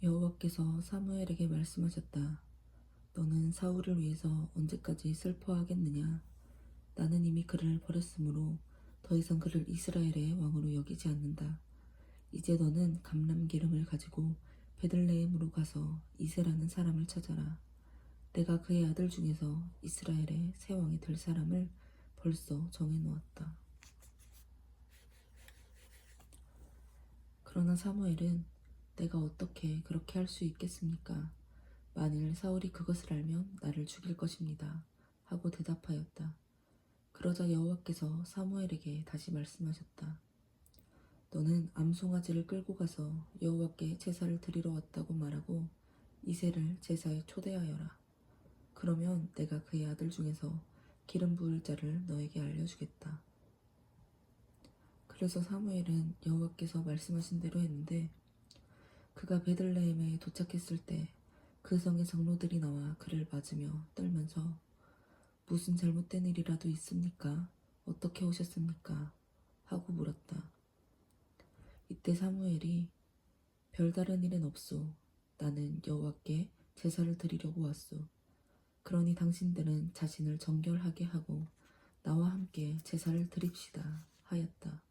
여호와께서 사무엘에게 말씀하셨다. 너는 사울을 위해서 언제까지 슬퍼하겠느냐? 나는 이미 그를 버렸으므로 더 이상 그를 이스라엘의 왕으로 여기지 않는다. 이제 너는 감람 기름을 가지고 베들레헴으로 가서 이새라는 사람을 찾아라. 내가 그의 아들 중에서 이스라엘의 새 왕이 될 사람을 벌써 정해놓았다. 그러나 사무엘은 내가 어떻게 그렇게 할 수 있겠습니까? 만일 사울이 그것을 알면 나를 죽일 것입니다. 하고 대답하였다. 그러자 여호와께서 사무엘에게 다시 말씀하셨다. 너는 암송아지를 끌고 가서 여호와께 제사를 드리러 왔다고 말하고 이새를 제사에 초대하여라. 그러면 내가 그의 아들 중에서 기름 부을 자를 너에게 알려주겠다. 그래서 사무엘은 여호와께서 말씀하신 대로 했는데 그가 베들레헴에 도착했을 때 그 성의 장로들이 나와 그를 맞으며 떨면서 무슨 잘못된 일이라도 있습니까? 어떻게 오셨습니까? 하고 물었다. 이때 사무엘이 별다른 일은 없소. 나는 여호와께 제사를 드리려고 왔소. 그러니 당신들은 자신을 정결하게 하고 나와 함께 제사를 드립시다 하였다.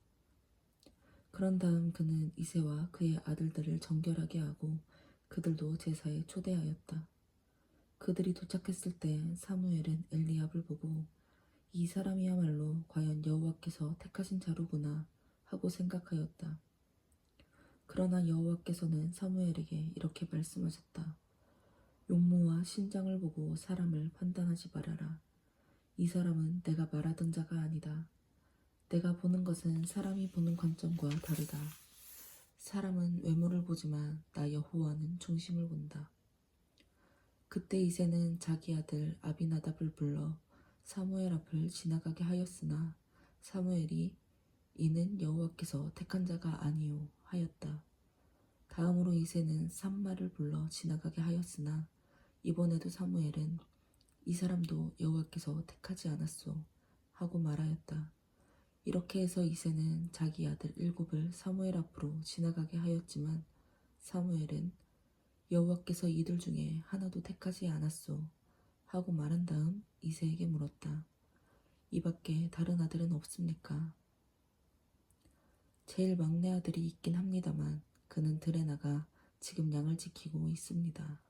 그런 다음 그는 이새와 그의 아들들을 정결하게 하고 그들도 제사에 초대하였다. 그들이 도착했을 때 사무엘은 엘리압을 보고 이 사람이야말로 과연 여호와께서 택하신 자로구나 하고 생각하였다. 그러나 여호와께서는 사무엘에게 이렇게 말씀하셨다. 용모와 신장을 보고 사람을 판단하지 말아라. 이 사람은 내가 말하던 자가 아니다. 내가 보는 것은 사람이 보는 관점과 다르다. 사람은 외모를 보지만 나 여호와는 중심을 본다. 그때 이새는 자기 아들 아비나답을 불러 사무엘 앞을 지나가게 하였으나 사무엘이 이는 여호와께서 택한 자가 아니요 하였다. 다음으로 이새는 삼마를 불러 지나가게 하였으나 이번에도 사무엘은 이 사람도 여호와께서 택하지 않았소 하고 말하였다. 이렇게 해서 이새는 자기 아들 7을 사무엘 앞으로 지나가게 하였지만 사무엘은 여호와께서 이들 중에 하나도 택하지 않았소 하고 말한 다음 이새에게 물었다. 이 밖에 다른 아들은 없습니까? 제일 막내 아들이 있긴 합니다만 그는 들에 나가 지금 양을 지키고 있습니다.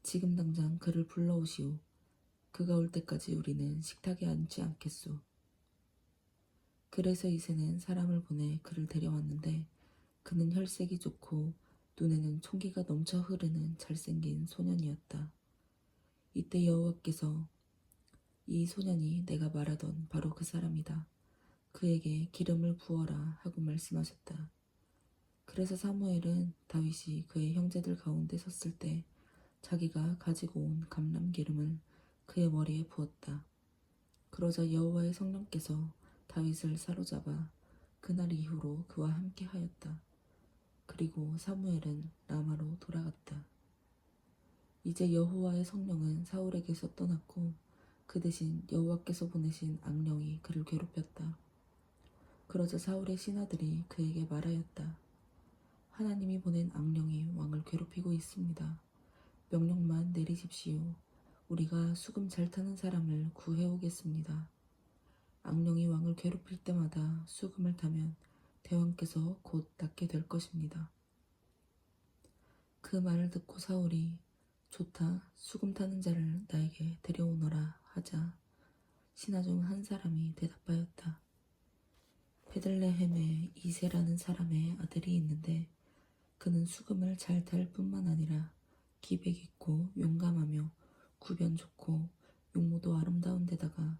지금 당장 그를 불러오시오. 그가 올 때까지 우리는 식탁에 앉지 않겠소. 그래서 이새는 사람을 보내 그를 데려왔는데 그는 혈색이 좋고 눈에는 총기가 넘쳐 흐르는 잘생긴 소년이었다. 이때 여호와께서 이 소년이 내가 말하던 바로 그 사람이다. 그에게 기름을 부어라 하고 말씀하셨다. 그래서 사무엘은 다윗이 그의 형제들 가운데 섰을 때 자기가 가지고 온 감람 기름을 그의 머리에 부었다. 그러자 여호와의 성령께서 다윗을 사로잡아 그날 이후로 그와 함께 하였다. 그리고 사무엘은 라마로 돌아갔다. 이제 여호와의 성령은 사울에게서 떠났고 그 대신 여호와께서 보내신 악령이 그를 괴롭혔다. 그러자 사울의 신하들이 그에게 말하였다. 하나님이 보낸 악령이 왕을 괴롭히고 있습니다. 명령만 내리십시오. 우리가 수금 잘 타는 사람을 구해오겠습니다. 악령이 왕을 괴롭힐 때마다 수금을 타면 대왕께서 곧 낫게 될 것입니다. 그 말을 듣고 사울이 좋다, 수금 타는 자를 나에게 데려오너라 하자 신하 중 한 사람이 대답하였다. 베들레헴에 이새라는 사람의 아들이 있는데 그는 수금을 잘 탈 뿐만 아니라 기백 있고 용감하며 구변 좋고 용모도 아름다운 데다가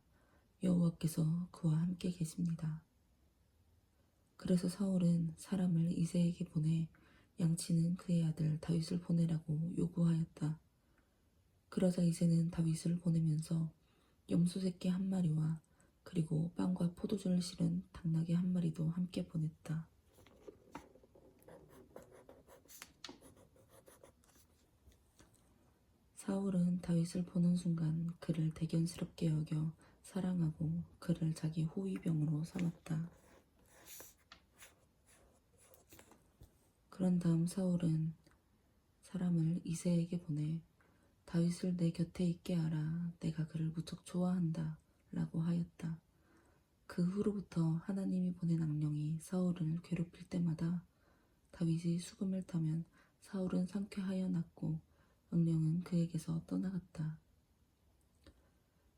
여호와께서 그와 함께 계십니다. 그래서 사울은 사람을 이새에게 보내 양치는 그의 아들 다윗을 보내라고 요구하였다. 그러자 이새는 다윗을 보내면서 염소 새끼 1마리와 그리고 빵과 포도주를 실은 당나귀 1마리도 함께 보냈다. 사울은 다윗을 보는 순간 그를 대견스럽게 여겨 사랑하고 그를 자기 호위병으로 삼았다. 그런 다음 사울은 사람을 이새에게 보내 다윗을 내 곁에 있게 하라. 내가 그를 무척 좋아한다. 라고 하였다. 그 후로부터 하나님이 보낸 악령이 사울을 괴롭힐 때마다 다윗이 수금을 타면 사울은 상쾌하여 낫고 악령은 그에게서 떠나갔다.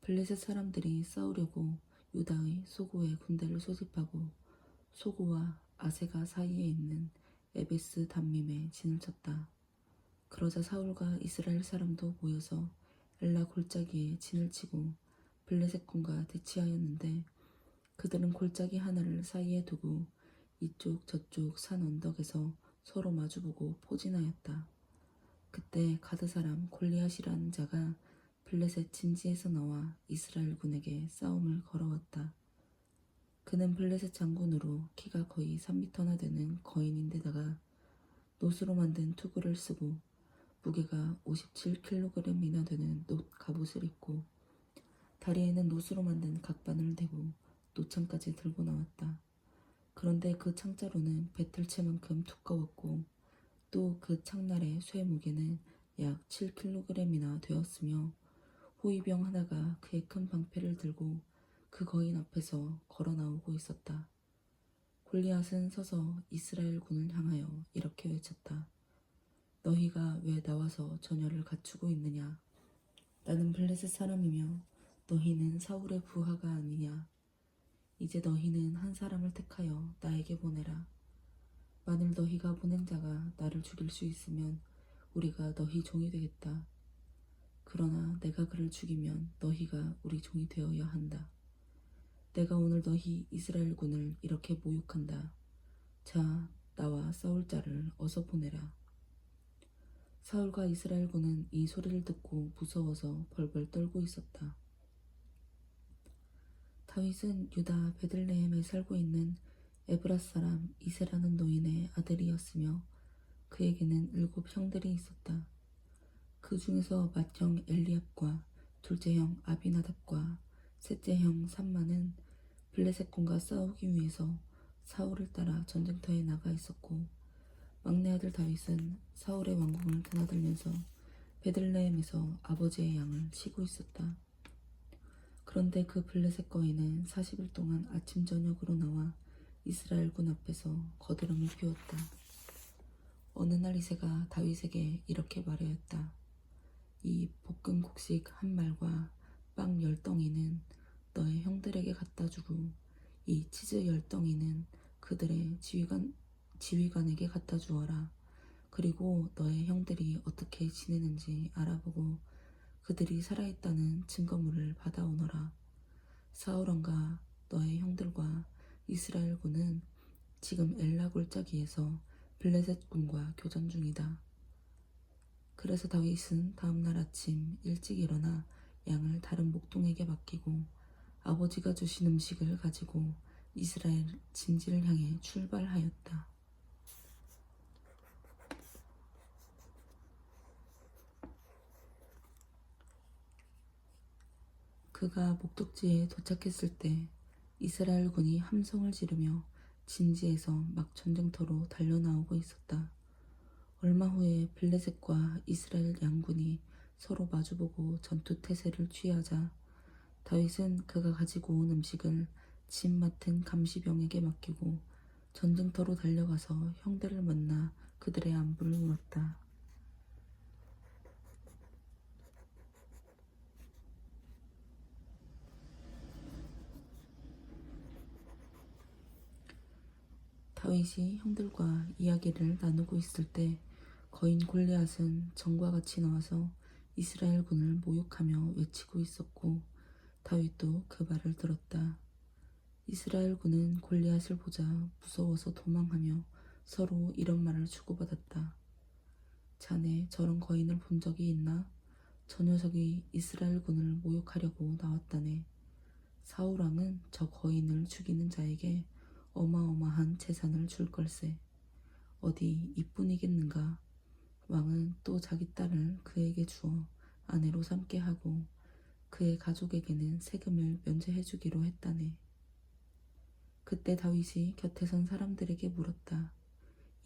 블레셋 사람들이 싸우려고 유다의 소고에 군대를 소집하고 소고와 아세가 사이에 있는 에베스 담밈에 진을 쳤다. 그러자 사울과 이스라엘 사람도 모여서 엘라 골짜기에 진을 치고 블레셋 군과 대치하였는데 그들은 골짜기 하나를 사이에 두고 이쪽 저쪽 산 언덕에서 서로 마주보고 포진하였다. 그때 가드 사람 골리앗이라는 자가 블레셋 진지에서 나와 이스라엘 군에게 싸움을 걸어왔다. 그는 블레셋 장군으로 키가 거의 3미터나 되는 거인인데다가 노수로 만든 투구를 쓰고 무게가 57kg이나 되는 놋 갑옷을 입고 다리에는 노수로 만든 각반을 대고 노창까지 들고 나왔다. 그런데 그 창자루는 배틀채만큼 두꺼웠고 또 그 창날의 쇠 무게는 약 7kg이나 되었으며 호위병 하나가 그의 큰 방패를 들고 그 거인 앞에서 걸어 나오고 있었다. 골리앗은 서서 이스라엘 군을 향하여 이렇게 외쳤다. 너희가 왜 나와서 전열을 갖추고 있느냐? 나는 블레셋 사람이며 너희는 사울의 부하가 아니냐? 이제 너희는 한 사람을 택하여 나에게 보내라. 만일 너희가 보낸 자가 나를 죽일 수 있으면 우리가 너희 종이 되겠다. 그러나 내가 그를 죽이면 너희가 우리 종이 되어야 한다. 내가 오늘 너희 이스라엘 군을 이렇게 모욕한다. 자, 나와 싸울 자를 어서 보내라. 사울과 이스라엘 군은 이 소리를 듣고 무서워서 벌벌 떨고 있었다. 다윗은 유다 베들레헴에 살고 있는 에브라 사람 이세라는 노인의 아들이었으며 그에게는 7 형들이 있었다. 그 중에서 맏형 엘리압과 둘째 형 아비나답과 셋째 형 삼마는 블레셋 군과 싸우기 위해서 사울을 따라 전쟁터에 나가 있었고 막내 아들 다윗은 사울의 왕궁을 드나들면서 베들레헴에서 아버지의 양을 치고 있었다. 그런데 그 블레셋 거인은 40일 동안 아침 저녁으로 나와 이스라엘 군 앞에서 거드름을 피웠다. 어느 날 이새가 다윗에게 이렇게 말하였다. 이 볶은 곡식 한 말과 빵 10덩이는 너의 형들에게 갖다 주고 이 치즈 10덩이는 그들의 지휘관에게 갖다 주어라. 그리고 너의 형들이 어떻게 지내는지 알아보고 그들이 살아있다는 증거물을 받아오너라. 사울 왕과 너의 형들과 이스라엘 군은 지금 엘라 골짜기에서 블레셋 군과 교전 중이다. 그래서 다윗은 다음날 아침 일찍 일어나 양을 다른 목동에게 맡기고 아버지가 주신 음식을 가지고 이스라엘 진지를 향해 출발하였다. 그가 목적지에 도착했을 때 이스라엘 군이 함성을 지르며 진지에서 막 전쟁터로 달려나오고 있었다. 얼마 후에 블레셋과 이스라엘 양군이 서로 마주보고 전투 태세를 취하자 다윗은 그가 가지고 온 음식을 짐 맡은 감시병에게 맡기고 전쟁터로 달려가서 형들을 만나 그들의 안부를 물었다. 다윗이 형들과 이야기를 나누고 있을 때 거인 골리앗은 전과 같이 나와서 이스라엘 군을 모욕하며 외치고 있었고 다윗도 그 말을 들었다. 이스라엘 군은 골리앗을 보자 무서워서 도망하며 서로 이런 말을 주고받았다. 자네 저런 거인을 본 적이 있나? 저 녀석이 이스라엘 군을 모욕하려고 나왔다네. 사울 왕은 저 거인을 죽이는 자에게 어마어마한 재산을 줄 걸세. 어디 이뿐이겠는가? 왕은 또 자기 딸을 그에게 주어 아내로 삼게 하고 그의 가족에게는 세금을 면제해 주기로 했다네. 그때 다윗이 곁에 선 사람들에게 물었다.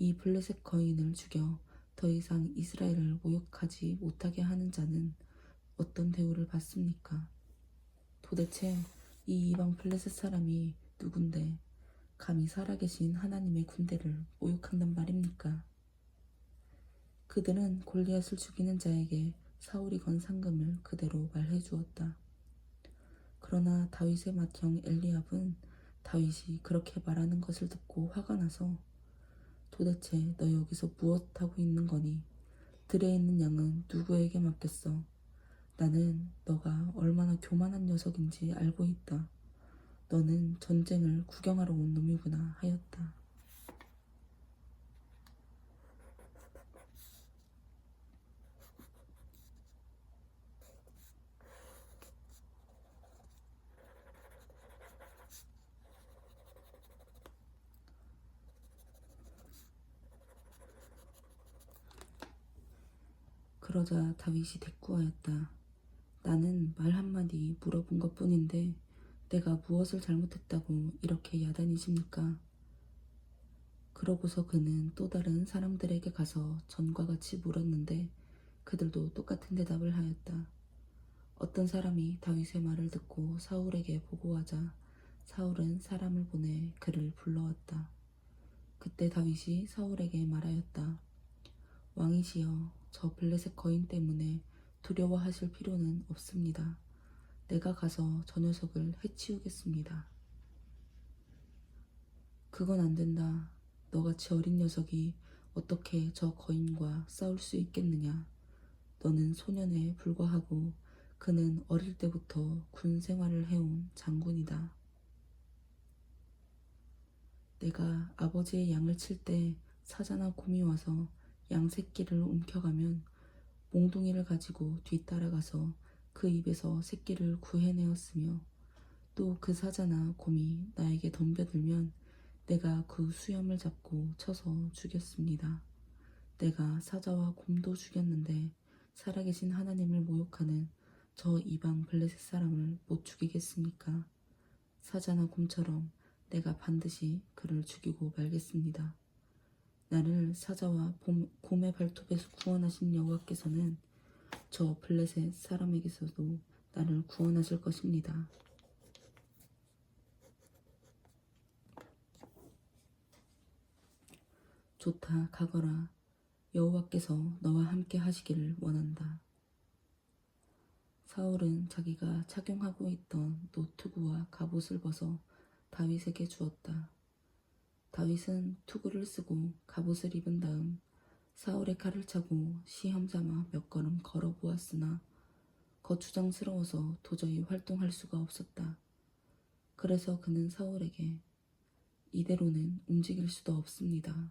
이 블레셋 거인을 죽여 더 이상 이스라엘을 모욕하지 못하게 하는 자는 어떤 대우를 받습니까? 도대체 이 이방 블레셋 사람이 누군데 감히 살아계신 하나님의 군대를 모욕한단 말입니까? 그들은 골리앗을 죽이는 자에게 사울이 건 상금을 그대로 말해 주었다. 그러나 다윗의 맏형 엘리압은 다윗이 그렇게 말하는 것을 듣고 화가 나서 도대체 너 여기서 무엇하고 있는 거니? 들에 있는 양은 누구에게 맡겼어? 나는 너가 얼마나 교만한 녀석인지 알고 있다. 너는 전쟁을 구경하러 온 놈이구나 하였다. 그러자 다윗이 대꾸하였다. 나는 말 한마디 물어본 것뿐인데 내가 무엇을 잘못했다고 이렇게 야단이십니까? 그러고서 그는 또 다른 사람들에게 가서 전과 같이 물었는데 그들도 똑같은 대답을 하였다. 어떤 사람이 다윗의 말을 듣고 사울에게 보고하자 사울은 사람을 보내 그를 불러왔다. 그때 다윗이 사울에게 말하였다. 왕이시여, 저 블레셋 거인 때문에 두려워하실 필요는 없습니다. 내가 가서 저 녀석을 해치우겠습니다. 그건 안 된다. 너같이 어린 녀석이 어떻게 저 거인과 싸울 수 있겠느냐. 너는 소년에 불과하고 그는 어릴 때부터 군 생활을 해온 장군이다. 내가 아버지의 양을 칠 때 사자나 곰이 와서 양 새끼를 움켜가면 몽둥이를 가지고 뒤따라가서 그 입에서 새끼를 구해내었으며 또 그 사자나 곰이 나에게 덤벼들면 내가 그 수염을 잡고 쳐서 죽였습니다. 내가 사자와 곰도 죽였는데 살아계신 하나님을 모욕하는 저 이방 블레셋 사람을 못 죽이겠습니까? 사자나 곰처럼 내가 반드시 그를 죽이고 말겠습니다. 나를 사자와 곰의 발톱에서 구원하신 여호와께서는 저 블레셋 사람에게서도 나를 구원하실 것입니다. 좋다, 가거라. 여호와께서 너와 함께 하시기를 원한다. 사울은 자기가 착용하고 있던 노투구와 갑옷을 벗어 다윗에게 주었다. 다윗은 투구를 쓰고 갑옷을 입은 다음 사울의 칼을 차고 시험 삼아 몇 걸음 걸어 보았으나 거추장스러워서 도저히 활동할 수가 없었다. 그래서 그는 사울에게 이대로는 움직일 수도 없습니다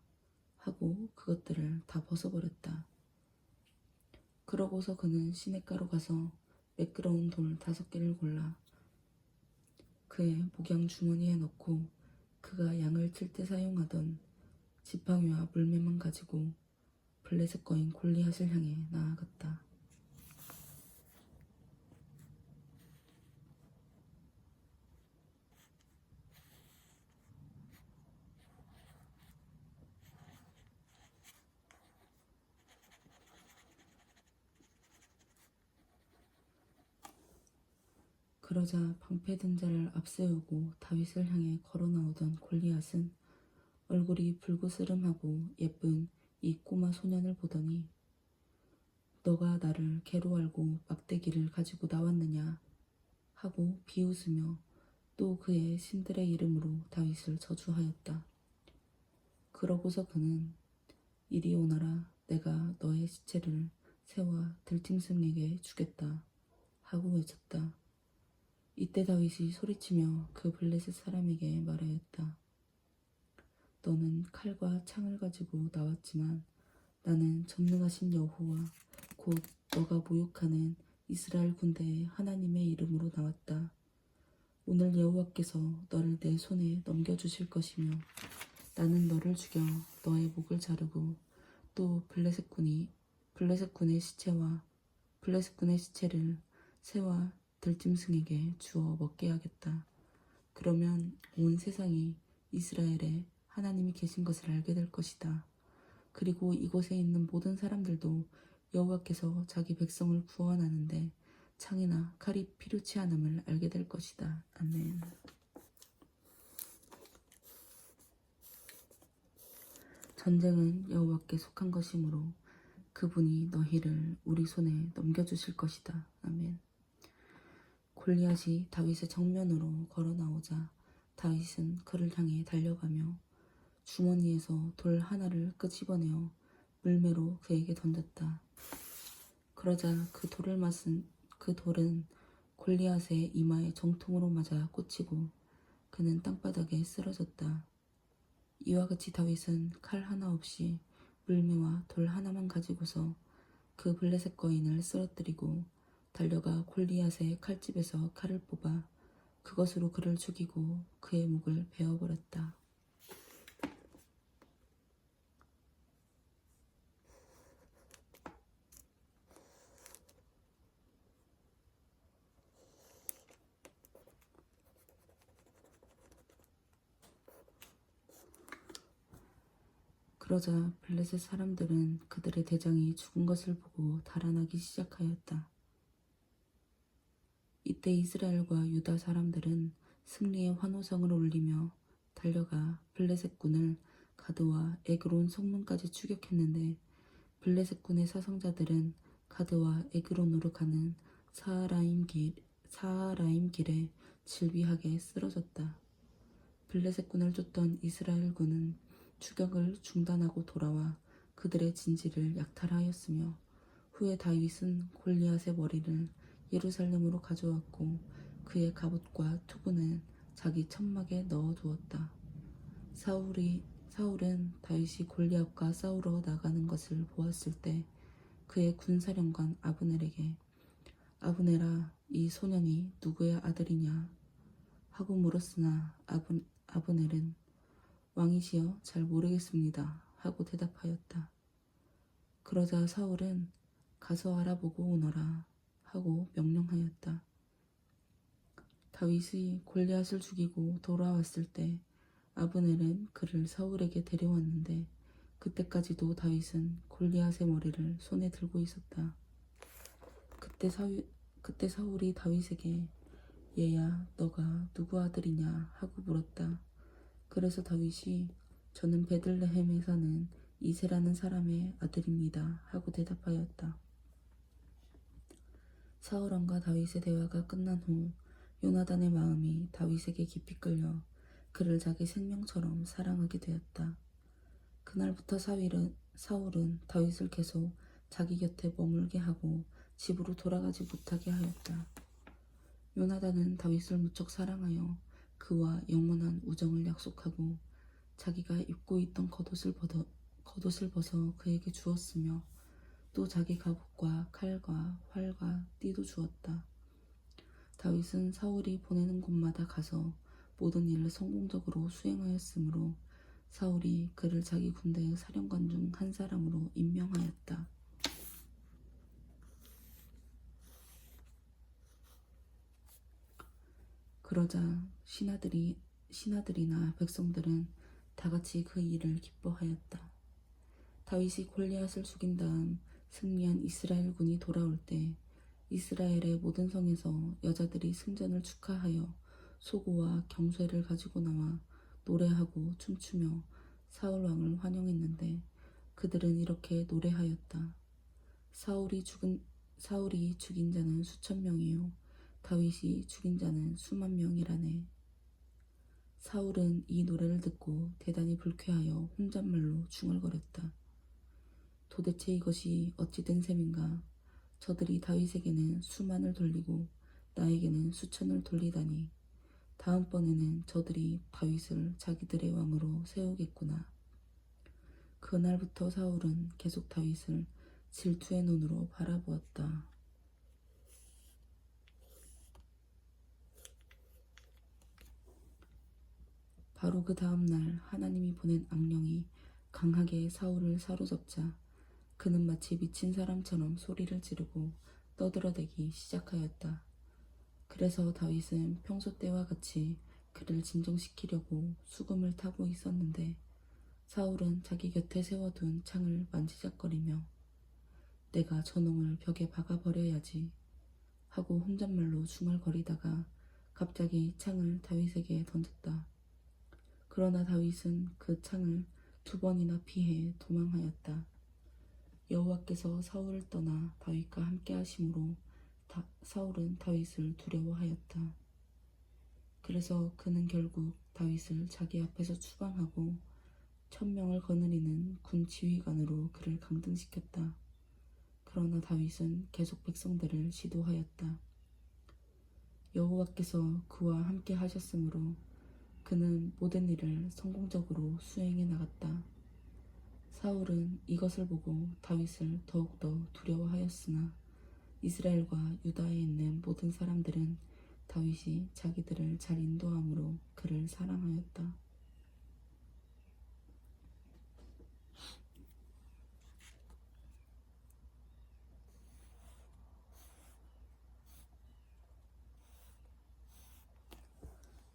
하고 그것들을 다 벗어버렸다. 그러고서 그는 시냇가로 가서 매끄러운 돌 5개를 골라 그의 목양 주머니에 넣고 그가 양을 칠 때 사용하던 지팡이와 물매만 가지고 블레셋 거인 골리앗을 향해 나아갔다. 그러자 방패든 자를 앞세우고 다윗을 향해 걸어 나오던 골리앗은 얼굴이 불그스름하고 예쁜 이 꼬마 소년을 보더니 너가 나를 개로 알고 막대기를 가지고 나왔느냐 하고 비웃으며 또 그의 신들의 이름으로 다윗을 저주하였다. 그러고서 그는 이리 오너라 내가 너의 시체를 새와 들짐승에게 주겠다 하고 외쳤다. 이때 다윗이 소리치며 그 블레셋 사람에게 말하였다. 너는 칼과 창을 가지고 나왔지만 나는 전능하신 여호와 곧 너가 모욕하는 이스라엘 군대의 하나님의 이름으로 나왔다. 오늘 여호와께서 너를 내 손에 넘겨주실 것이며 나는 너를 죽여 너의 목을 자르고 또 블레셋 군의 시체를 새와 들짐승에게 주어 먹게 하겠다. 그러면 온 세상이 이스라엘에 하나님이 계신 것을 알게 될 것이다. 그리고 이곳에 있는 모든 사람들도 여호와께서 자기 백성을 구원하는데 창이나 칼이 필요치 않음을 알게 될 것이다. 아멘. 전쟁은 여호와께 속한 것이므로 그분이 너희를 우리 손에 넘겨주실 것이다. 아멘. 골리앗이 다윗의 정면으로 걸어 나오자 다윗은 그를 향해 달려가며 주머니에서 돌 하나를 끄집어내어 물매로 그에게 던졌다. 그러자 그 돌은 골리앗의 이마에 정통으로 맞아 꽂히고 그는 땅바닥에 쓰러졌다. 이와 같이 다윗은 칼 하나 없이 물매와 돌 하나만 가지고서 그 블레셋 거인을 쓰러뜨리고 달려가 골리앗의 칼집에서 칼을 뽑아 그것으로 그를 죽이고 그의 목을 베어버렸다. 그러자 블레셋 사람들은 그들의 대장이 죽은 것을 보고 달아나기 시작하였다. 이때 이스라엘과 유다 사람들은 승리의 환호성을 울리며 달려가 블레셋 군을 가드와 에그론 성문까지 추격했는데 블레셋 군의 사성자들은 가드와 에그론으로 가는 사하라임 길에 질비하게 쓰러졌다. 블레셋 군을 쫓던 이스라엘 군은 추격을 중단하고 돌아와 그들의 진지를 약탈하였으며 후에 다윗은 골리앗의 머리를 예루살렘으로 가져왔고 그의 갑옷과 투구는 자기 천막에 넣어두었다. 사울은 다윗이 골리앗과 싸우러 나가는 것을 보았을 때 그의 군사령관 아브넬에게 아브넬아, 이 소년이 누구의 아들이냐 하고 물었으나 아브넬은 왕이시여 잘 모르겠습니다 하고 대답하였다. 그러자 사울은 가서 알아보고 오너라 하고 명령하였다. 다윗이 골리앗을 죽이고 돌아왔을 때 아브넬은 그를 사울에게 데려왔는데 그때까지도 다윗은 골리앗의 머리를 손에 들고 있었다. 그때 사울이 다윗에게 얘야 너가 누구 아들이냐 하고 물었다. 그래서 다윗이 저는 베들레헴에 사는 이새라는 사람의 아들입니다 하고 대답하였다. 사울 왕과 다윗의 대화가 끝난 후 요나단의 마음이 다윗에게 깊이 끌려 그를 자기 생명처럼 사랑하게 되었다. 그날부터 사울은 다윗을 계속 자기 곁에 머물게 하고 집으로 돌아가지 못하게 하였다. 요나단은 다윗을 무척 사랑하여 그와 영원한 우정을 약속하고 자기가 입고 있던 겉옷을 벗어 그에게 주었으며 또 자기 갑옷과 칼과 활과 띠도 주었다. 다윗은 사울이 보내는 곳마다 가서 모든 일을 성공적으로 수행하였으므로 사울이 그를 자기 군대의 사령관 중 한 사람으로 임명하였다. 그러자 신하들이나 백성들은 다 같이 그 일을 기뻐하였다. 다윗이 골리앗을 죽인 다음 승리한 이스라엘 군이 돌아올 때 이스라엘의 모든 성에서 여자들이 승전을 축하하여 소고와 경쇠를 가지고 나와 노래하고 춤추며 사울 왕을 환영했는데 그들은 이렇게 노래하였다. 사울이 죽인 자는 수천 명이요 다윗이 죽인 자는 수만 명이라네. 사울은 이 노래를 듣고 대단히 불쾌하여 혼잣말로 중얼거렸다. 도대체 이것이 어찌 된 셈인가? 저들이 다윗에게는 수만을 돌리고 나에게는 수천을 돌리다니. 다음번에는 저들이 다윗을 자기들의 왕으로 세우겠구나. 그날부터 사울은 계속 다윗을 질투의 눈으로 바라보았다. 바로 그 다음날 하나님이 보낸 악령이 강하게 사울을 사로잡자 그는 마치 미친 사람처럼 소리를 지르고 떠들어대기 시작하였다. 그래서 다윗은 평소 때와 같이 그를 진정시키려고 수금을 타고 있었는데 사울은 자기 곁에 세워둔 창을 만지작거리며 내가 저놈을 벽에 박아버려야지 하고 혼잣말로 중얼거리다가 갑자기 창을 다윗에게 던졌다. 그러나 다윗은 그 창을 2번이나 피해 도망하였다. 여호와께서 사울을 떠나 다윗과 함께 하심으로 사울은 다윗을 두려워하였다. 그래서 그는 결국 다윗을 자기 앞에서 추방하고 1000명을 거느리는 군 지휘관으로 그를 강등시켰다. 그러나 다윗은 계속 백성들을 시도하였다. 여호와께서 그와 함께 하셨으므로 그는 모든 일을 성공적으로 수행해 나갔다. 사울은 이것을 보고 다윗을 더욱더 두려워하였으나 이스라엘과 유다에 있는 모든 사람들은 다윗이 자기들을 잘 인도함으로 그를 사랑하였다.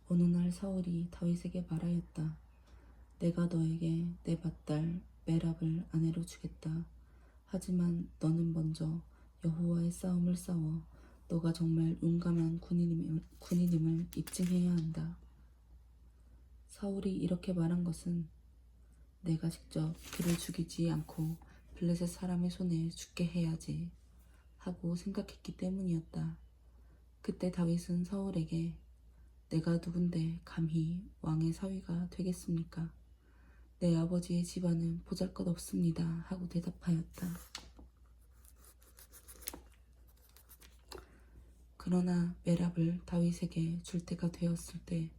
어느 날 사울이 다윗에게 말하였다. 내가 너에게 내 맏딸 메랍을 아내로 주겠다. 하지만 너는 먼저 여호와의 싸움을 싸워 너가 정말 용감한 군인임을 입증해야 한다. 사울이 이렇게 말한 것은 내가 직접 그를 죽이지 않고 블레셋 사람의 손에 죽게 해야지 하고 생각했기 때문이었다. 그때 다윗은 사울에게 내가 누군데 감히 왕의 사위가 되겠습니까? 내 아버지의 집안은 보잘것없습니다 하고 대답하였다. 그러나 메랍을 다윗에게 줄 때가 되었을 때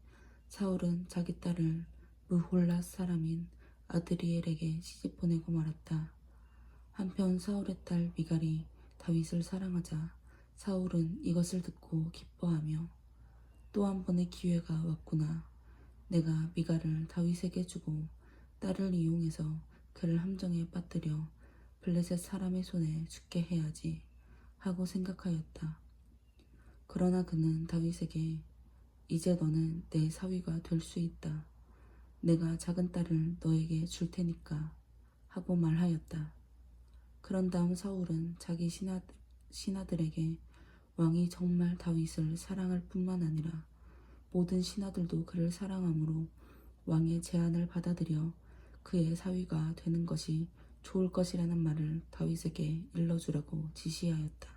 사울은 자기 딸을 무홀랏 사람인 아드리엘에게 시집 보내고 말았다. 한편 사울의 딸 미갈이 다윗을 사랑하자 사울은 이것을 듣고 기뻐하며 또 한 번의 기회가 왔구나. 내가 미갈을 다윗에게 주고 딸을 이용해서 그를 함정에 빠뜨려 블레셋 사람의 손에 죽게 해야지 하고 생각하였다. 그러나 그는 다윗에게 이제 너는 내 사위가 될 수 있다. 내가 작은 딸을 너에게 줄 테니까 하고 말하였다. 그런 다음 사울은 자기 신하들에게 왕이 정말 다윗을 사랑할 뿐만 아니라 모든 신하들도 그를 사랑하므로 왕의 제안을 받아들여 그의 사위가 되는 것이 좋을 것이라는 말을 다윗에게 일러주라고 지시하였다.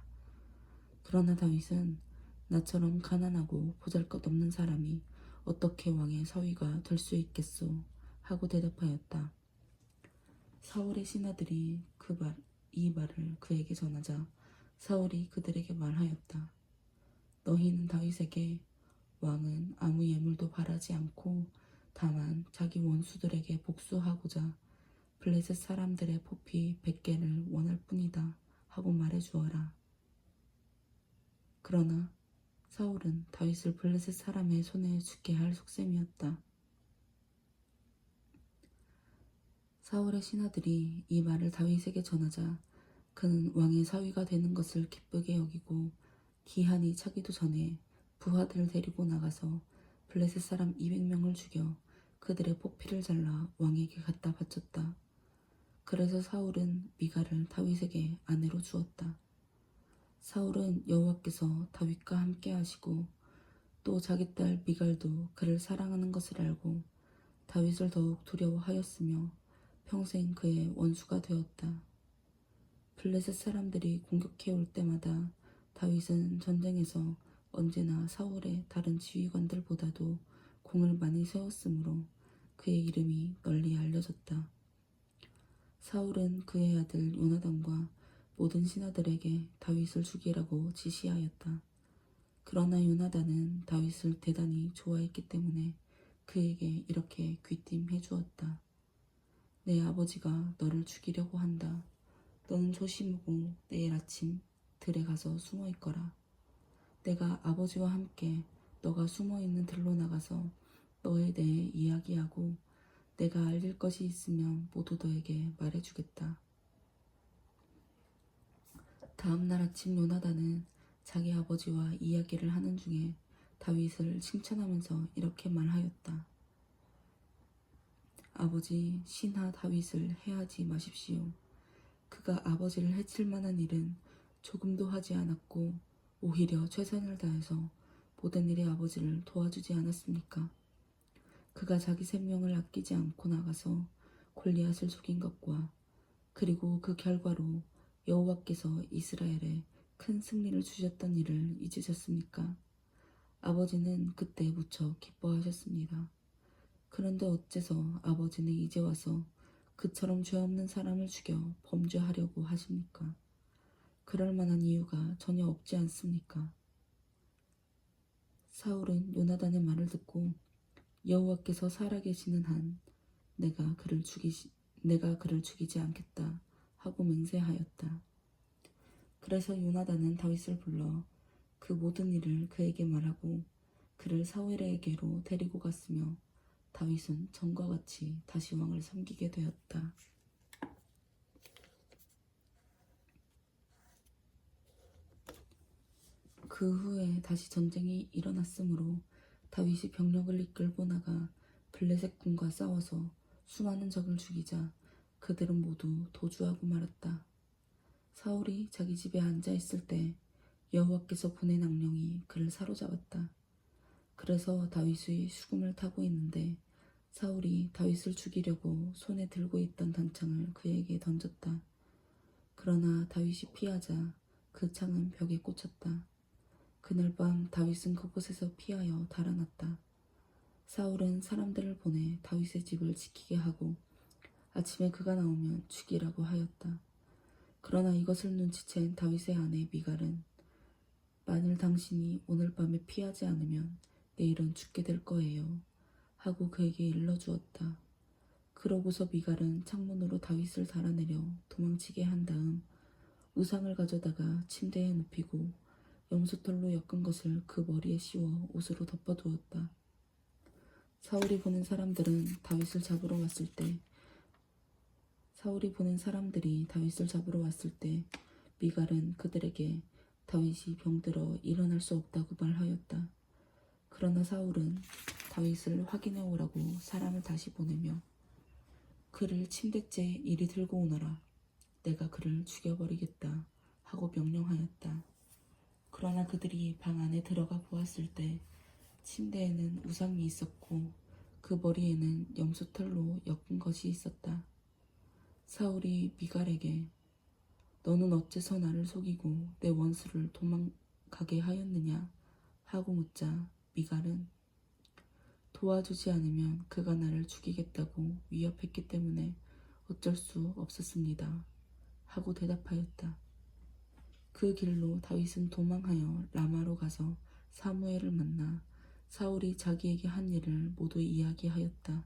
그러나 다윗은 나처럼 가난하고 보잘것없는 사람이 어떻게 왕의 사위가 될 수 있겠소? 하고 대답하였다. 사울의 신하들이 이 말을 그에게 전하자 사울이 그들에게 말하였다. 너희는 다윗에게 왕은 아무 예물도 바라지 않고 다만 자기 원수들에게 복수하고자 블레셋 사람들의 포피 100개를 원할 뿐이다 하고 말해주어라. 그러나 사울은 다윗을 블레셋 사람의 손에 죽게 할 속셈이었다. 사울의 신하들이 이 말을 다윗에게 전하자 그는 왕의 사위가 되는 것을 기쁘게 여기고 기한이 차기도 전에 부하들을 데리고 나가서 블레셋 사람 200명을 죽여 그들의 포피를 잘라 왕에게 갖다 바쳤다. 그래서 사울은 미갈을 다윗에게 아내로 주었다. 사울은 여호와께서 다윗과 함께 하시고 또 자기 딸 미갈도 그를 사랑하는 것을 알고 다윗을 더욱 두려워하였으며 평생 그의 원수가 되었다. 블레셋 사람들이 공격해 올 때마다 다윗은 전쟁에서 언제나 사울의 다른 지휘관들보다도 공을 많이 세웠으므로 그의 이름이 널리 알려졌다. 사울은 그의 아들 요나단과 모든 신하들에게 다윗을 죽이라고 지시하였다. 그러나 요나단은 다윗을 대단히 좋아했기 때문에 그에게 이렇게 귀띔해 주었다. 내 아버지가 너를 죽이려고 한다. 너는 조심하고 내일 아침 들에 가서 숨어 있거라. 내가 아버지와 함께 너가 숨어 있는 들로 나가서 너에 대해 이야기하고 내가 알릴 것이 있으면 모두 너에게 말해주겠다. 다음 날 아침 요나단은 자기 아버지와 이야기를 하는 중에 다윗을 칭찬하면서 이렇게 말하였다. 아버지 신하 다윗을 해하지 마십시오. 그가 아버지를 해칠 만한 일은 조금도 하지 않았고 오히려 최선을 다해서 모든 일에 아버지를 도와주지 않았습니까? 그가 자기 생명을 아끼지 않고 나가서 골리앗을 죽인 것과 그리고 그 결과로 여호와께서 이스라엘에 큰 승리를 주셨던 일을 잊으셨습니까? 아버지는 그때 무척 기뻐하셨습니다. 그런데 어째서 아버지는 이제 와서 그처럼 죄 없는 사람을 죽여 범죄하려고 하십니까? 그럴 만한 이유가 전혀 없지 않습니까? 사울은 요나단의 말을 듣고 여호와께서 살아계시는 한 내가 그를 죽이지 않겠다 하고 맹세하였다. 그래서 요나단은 다윗을 불러 그 모든 일을 그에게 말하고 그를 사울에게로 데리고 갔으며 다윗은 전과 같이 다시 왕을 섬기게 되었다. 그 후에 다시 전쟁이 일어났으므로 다윗이 병력을 이끌고 나가 블레셋 군과 싸워서 수많은 적을 죽이자 그들은 모두 도주하고 말았다. 사울이 자기 집에 앉아 있을 때 여호와께서 보낸 악령이 그를 사로잡았다. 그래서 다윗의 수금을 타고 있는데 사울이 다윗을 죽이려고 손에 들고 있던 단창을 그에게 던졌다. 그러나 다윗이 피하자 그 창은 벽에 꽂혔다. 그날 밤 다윗은 그곳에서 피하여 달아났다. 사울은 사람들을 보내 다윗의 집을 지키게 하고 아침에 그가 나오면 죽이라고 하였다. 그러나 이것을 눈치챈 다윗의 아내 미갈은 만일 당신이 오늘 밤에 피하지 않으면 내일은 죽게 될 거예요 하고 그에게 일러주었다. 그러고서 미갈은 창문으로 다윗을 달아내려 도망치게 한 다음 우상을 가져다가 침대에 눕히고 염소털로 엮은 것을 그 머리에 씌워 옷으로 덮어두었다. 사울이 보는 사람들이 다윗을 잡으러 왔을 때 미갈은 그들에게 다윗이 병들어 일어날 수 없다고 말하였다. 그러나 사울은 다윗을 확인해 오라고 사람을 다시 보내며 그를 침대째 이리 들고 오너라. 내가 그를 죽여버리겠다 하고 명령하였다. 그러나 그들이 방 안에 들어가 보았을 때 침대에는 우상이 있었고 그 머리에는 염소털로 엮은 것이 있었다. 사울이 미갈에게 너는 어째서 나를 속이고 내 원수를 도망가게 하였느냐 하고 묻자 미갈은 도와주지 않으면 그가 나를 죽이겠다고 위협했기 때문에 어쩔 수 없었습니다 하고 대답하였다. 그 길로 다윗은 도망하여 라마로 가서 사무엘을 만나 사울이 자기에게 한 일을 모두 이야기하였다.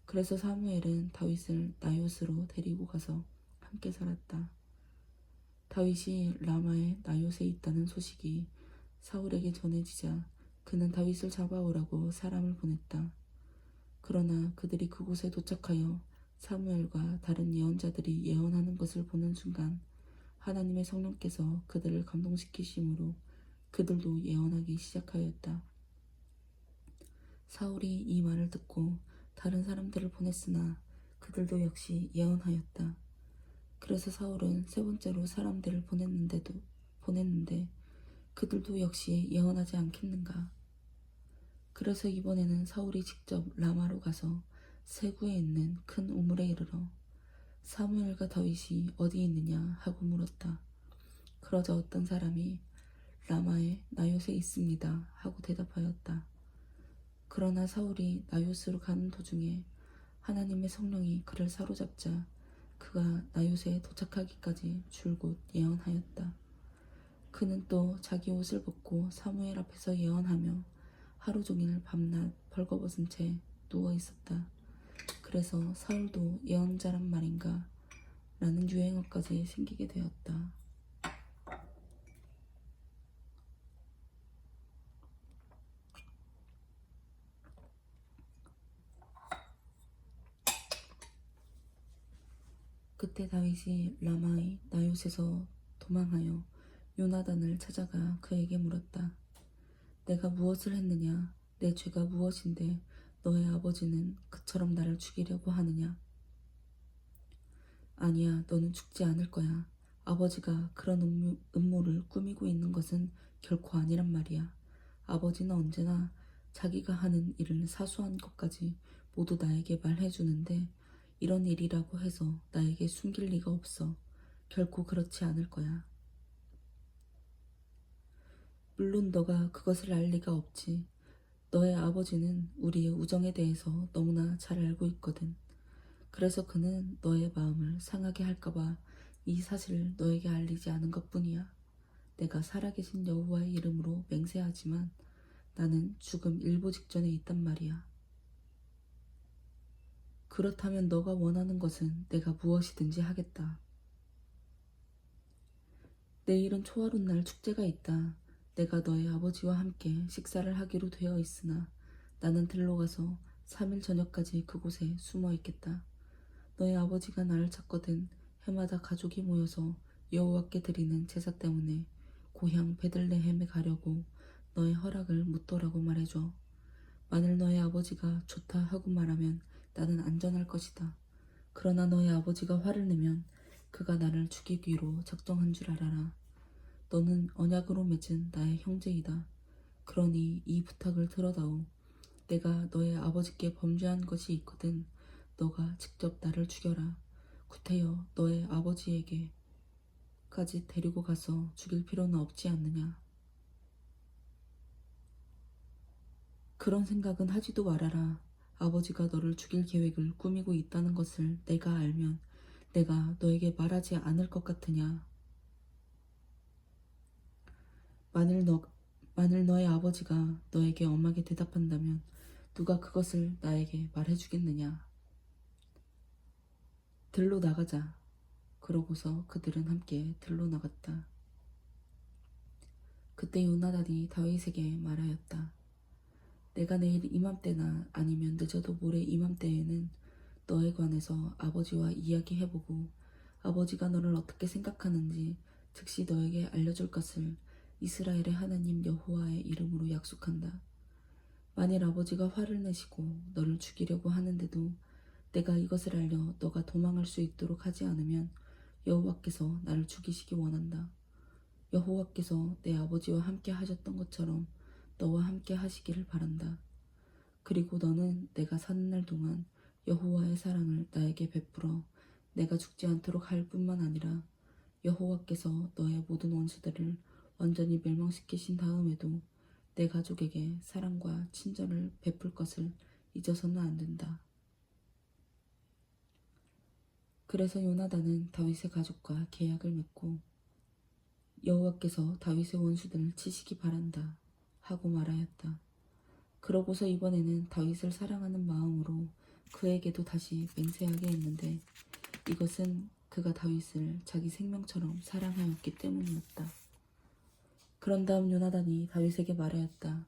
그래서 사무엘은 다윗을 나요스로 데리고 가서 함께 살았다. 다윗이 라마의 나요스에 있다는 소식이 사울에게 전해지자 그는 다윗을 잡아오라고 사람을 보냈다. 그러나 그들이 그곳에 도착하여 사무엘과 다른 예언자들이 예언하는 것을 보는 순간 하나님의 성령께서 그들을 감동시키심으로 그들도 예언하기 시작하였다. 사울이 이 말을 듣고 다른 사람들을 보냈으나 그들도 역시 예언하였다. 그래서 사울은 세 번째로 사람들을 보냈는데 그들도 역시 예언하지 않겠는가. 그래서 이번에는 사울이 직접 라마로 가서 세구에 있는 큰 우물에 이르러 사무엘과 다윗이 어디 있느냐 하고 물었다. 그러자 어떤 사람이 라마의 나요스에 있습니다 하고 대답하였다. 그러나 사울이 나요스로 가는 도중에 하나님의 성령이 그를 사로잡자 그가 나요스에 도착하기까지 줄곧 예언하였다. 그는 또 자기 옷을 벗고 사무엘 앞에서 예언하며 하루 종일 밤낮 벌거벗은 채 누워 있었다. 그래서 사울도 예언자란 말인가 라는 유행어까지 생기게 되었다. 그때 다윗이 라마의 나요스에서 도망하여 요나단을 찾아가 그에게 물었다. 내가 무엇을 했느냐? 내 죄가 무엇인데 너의 아버지는 그처럼 나를 죽이려고 하느냐? 아니야, 너는 죽지 않을 거야. 아버지가 그런 음모를 꾸미고 있는 것은 결코 아니란 말이야. 아버지는 언제나 자기가 하는 일을 사소한 것까지 모두 나에게 말해주는데 이런 일이라고 해서 나에게 숨길 리가 없어. 결코 그렇지 않을 거야. 물론 너가 그것을 알 리가 없지. 너의 아버지는 우리의 우정에 대해서 너무나 잘 알고 있거든. 그래서 그는 너의 마음을 상하게 할까봐 이 사실을 너에게 알리지 않은 것뿐이야. 내가 살아계신 여호와의 이름으로 맹세하지만 나는 죽음 일보 직전에 있단 말이야. 그렇다면 너가 원하는 것은 내가 무엇이든지 하겠다. 내일은 초하룻날 축제가 있다. 내가 너의 아버지와 함께 식사를 하기로 되어 있으나 나는 들로 가서 3일 저녁까지 그곳에 숨어 있겠다. 너의 아버지가 나를 찾거든 해마다 가족이 모여서 여호와께 드리는 제사 때문에 고향 베들레헴에 가려고 너의 허락을 묻더라고 말해줘. 만일 너의 아버지가 좋다 하고 말하면 나는 안전할 것이다. 그러나 너의 아버지가 화를 내면 그가 나를 죽이기로 작정한 줄 알아라. 너는 언약으로 맺은 나의 형제이다. 그러니 이 부탁을 들어다오. 내가 너의 아버지께 범죄한 것이 있거든 너가 직접 나를 죽여라. 구태여 너의 아버지에게까지 데리고 가서 죽일 필요는 없지 않느냐. 그런 생각은 하지도 말아라. 아버지가 너를 죽일 계획을 꾸미고 있다는 것을 내가 알면 내가 너에게 말하지 않을 것 같으냐. 만일 너, 만일 너의 아버지가 너에게 엄하게 대답한다면 누가 그것을 나에게 말해주겠느냐. 들로 나가자. 그러고서 그들은 함께 들로 나갔다. 그때 요나단이 다윗에게 말하였다. 내가 내일 이맘때나 아니면 늦어도 모레 이맘때에는 너에 관해서 아버지와 이야기해보고 아버지가 너를 어떻게 생각하는지 즉시 너에게 알려줄 것을 이스라엘의 하나님 여호와의 이름으로 약속한다. 만일 아버지가 화를 내시고 너를 죽이려고 하는데도 내가 이것을 알려 너가 도망할 수 있도록 하지 않으면 여호와께서 나를 죽이시기 원한다. 여호와께서 내 아버지와 함께 하셨던 것처럼 너와 함께 하시기를 바란다. 그리고 너는 내가 사는 날 동안 여호와의 사랑을 나에게 베풀어 내가 죽지 않도록 할 뿐만 아니라 여호와께서 너의 모든 원수들을 완전히 멸망시키신 다음에도 내 가족에게 사랑과 친절을 베풀 것을 잊어서는 안 된다. 그래서 요나단은 다윗의 가족과 계약을 맺고 여호와께서 다윗의 원수들을 치시기 바란다 하고 말하였다. 그러고서 이번에는 다윗을 사랑하는 마음으로 그에게도 다시 맹세하게 했는데 이것은 그가 다윗을 자기 생명처럼 사랑하였기 때문이었다. 그런 다음 요나단이 다윗에게 말하였다.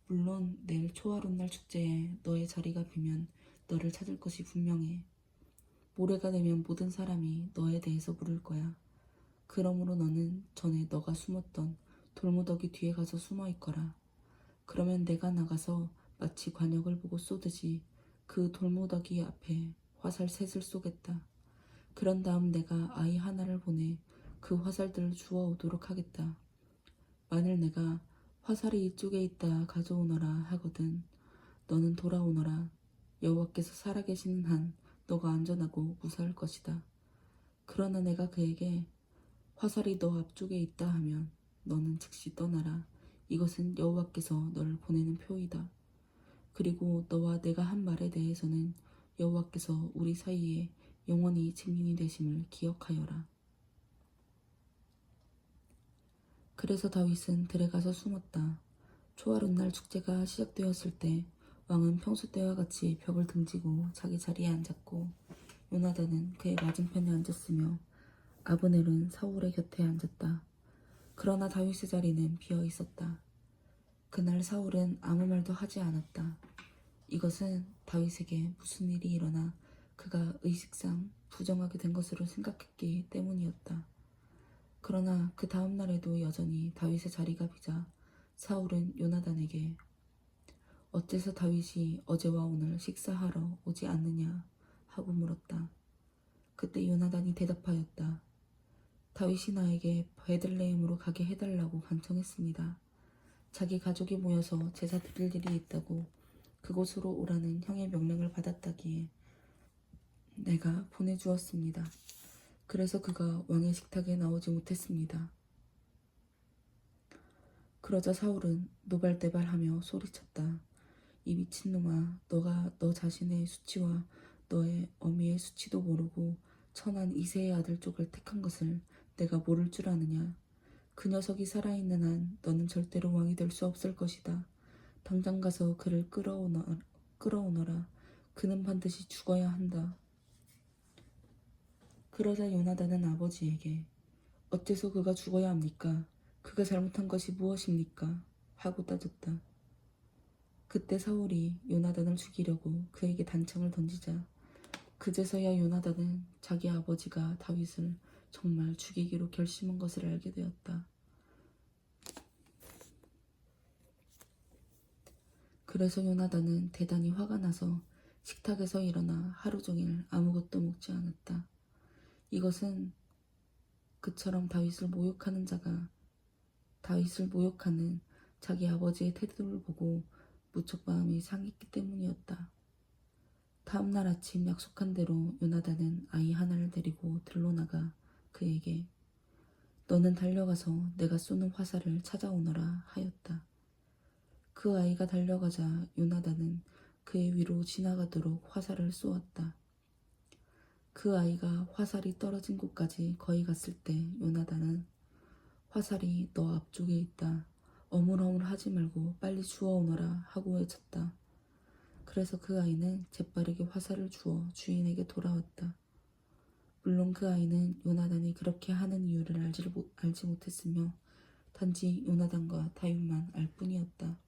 물론 내일 초하룻날 축제에 너의 자리가 비면 너를 찾을 것이 분명해. 모레가 되면 모든 사람이 너에 대해서 물을 거야. 그러므로 너는 전에 너가 숨었던 돌무더기 뒤에 가서 숨어 있거라. 그러면 내가 나가서 마치 관역을 보고 쏘듯이 그 돌무더기 앞에 화살 셋을 쏘겠다. 그런 다음 내가 아이 하나를 보내 그 화살들을 주워 오도록 하겠다. 만일 내가 화살이 이쪽에 있다 가져오너라 하거든 너는 돌아오너라. 여호와께서 살아계시는 한 너가 안전하고 무사할 것이다. 그러나 내가 그에게 화살이 너 앞쪽에 있다 하면 너는 즉시 떠나라. 이것은 여호와께서 너를 보내는 표이다. 그리고 너와 내가 한 말에 대해서는 여호와께서 우리 사이에 영원히 증인이 되심을 기억하여라. 그래서 다윗은 들에 가서 숨었다. 초하룻날 축제가 시작되었을 때 왕은 평소 때와 같이 벽을 등지고 자기 자리에 앉았고 요나단은 그의 맞은편에 앉았으며 아브넬은 사울의 곁에 앉았다. 그러나 다윗의 자리는 비어 있었다. 그날 사울은 아무 말도 하지 않았다. 이것은 다윗에게 무슨 일이 일어나 그가 의식상 부정하게 된 것으로 생각했기 때문이었다. 그러나 그 다음 날에도 여전히 다윗의 자리가 비자 사울은 요나단에게 어째서 다윗이 어제와 오늘 식사하러 오지 않느냐 하고 물었다. 그때 요나단이 대답하였다. 다윗이 나에게 베들레헴으로 가게 해달라고 간청했습니다. 자기 가족이 모여서 제사 드릴 일이 있다고 그곳으로 오라는 형의 명령을 받았다기에 내가 보내주었습니다. 그래서 그가 왕의 식탁에 나오지 못했습니다. 그러자 사울은 노발대발하며 소리쳤다. 이 미친놈아, 너가 너 자신의 수치와 너의 어미의 수치도 모르고 천한 이새의 아들 쪽을 택한 것을 내가 모를 줄 아느냐. 그 녀석이 살아있는 한 너는 절대로 왕이 될 수 없을 것이다. 당장 가서 그를 끌어오너라. 그는 반드시 죽어야 한다. 그러자 요나단은 아버지에게 어째서 그가 죽어야 합니까? 그가 잘못한 것이 무엇입니까? 하고 따졌다. 그때 사울이 요나단을 죽이려고 그에게 단창을 던지자 그제서야 요나단은 자기 아버지가 다윗을 정말 죽이기로 결심한 것을 알게 되었다. 그래서 요나단은 대단히 화가 나서 식탁에서 일어나 하루 종일 아무것도 먹지 않았다. 이것은 그처럼 다윗을 모욕하는 자기 아버지의 태도를 보고 무척 마음이 상했기 때문이었다. 다음 날 아침 약속한 대로 요나단은 아이 하나를 데리고 들로 나가 그에게 너는 달려가서 내가 쏘는 화살을 찾아오너라 하였다. 그 아이가 달려가자 요나단은 그의 위로 지나가도록 화살을 쏘았다. 그 아이가 화살이 떨어진 곳까지 거의 갔을 때 요나단은 화살이 너 앞쪽에 있다. 어물어물하지 말고 빨리 주워오너라 하고 외쳤다. 그래서 그 아이는 재빠르게 화살을 주워 주인에게 돌아왔다. 물론 그 아이는 요나단이 그렇게 하는 이유를 알지 못했으며 단지 요나단과 다윗만 알 뿐이었다.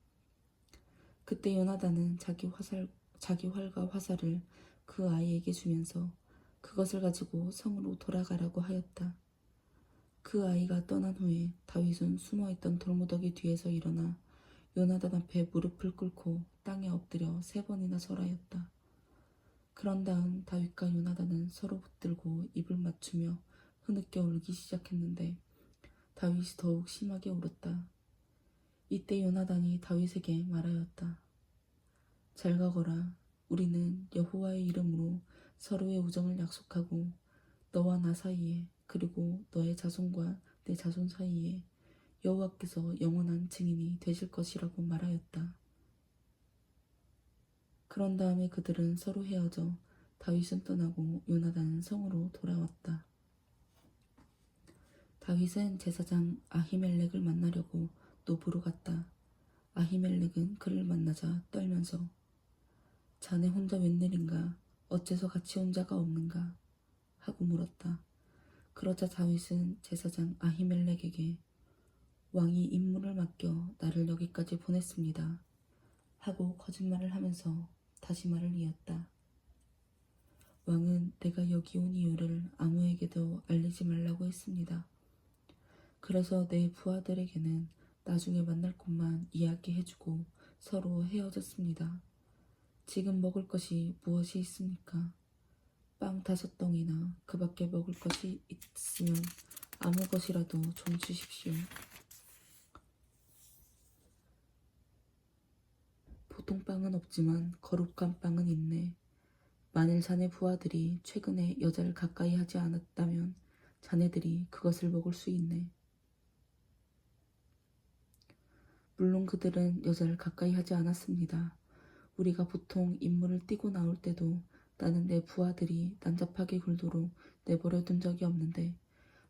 그때 요나단은 자기 활과 화살을 그 아이에게 주면서 그것을 가지고 성으로 돌아가라고 하였다. 그 아이가 떠난 후에 다윗은 숨어있던 돌무더기 뒤에서 일어나 요나단 앞에 무릎을 꿇고 땅에 엎드려 3번이나 절하였다. 그런 다음 다윗과 요나단은 서로 붙들고 입을 맞추며 흐느껴 울기 시작했는데 다윗이 더욱 심하게 울었다. 이때 요나단이 다윗에게 말하였다. 잘 가거라. 우리는 여호와의 이름으로 서로의 우정을 약속하고 너와 나 사이에 그리고 너의 자손과 내 자손 사이에 여호와께서 영원한 증인이 되실 것이라고 말하였다. 그런 다음에 그들은 서로 헤어져 다윗은 떠나고 요나단은 성으로 돌아왔다. 다윗은 제사장 아히멜렉을 만나려고 노브로 갔다. 아히멜렉은 그를 만나자 떨면서 자네 혼자 웬일인가? 어째서 같이 온 자가 없는가? 하고 물었다. 그러자 다윗은 제사장 아히멜렉에게 왕이 임무를 맡겨 나를 여기까지 보냈습니다. 하고 거짓말을 하면서 다시 말을 이었다. 왕은 내가 여기 온 이유를 아무에게도 알리지 말라고 했습니다. 그래서 내 부하들에게는 나중에 만날 곳만 이야기해주고 서로 헤어졌습니다. 지금 먹을 것이 무엇이 있습니까? 빵 5덩이나 그 밖에 먹을 것이 있으면 아무 것이라도 좀 주십시오. 보통 빵은 없지만 거룩한 빵은 있네. 만일 자네 부하들이 최근에 여자를 가까이 하지 않았다면 자네들이 그것을 먹을 수 있네. 물론 그들은 여자를 가까이 하지 않았습니다. 우리가 보통 임무를 띠고 나올 때도 나는 내 부하들이 난잡하게 굴도록 내버려 둔 적이 없는데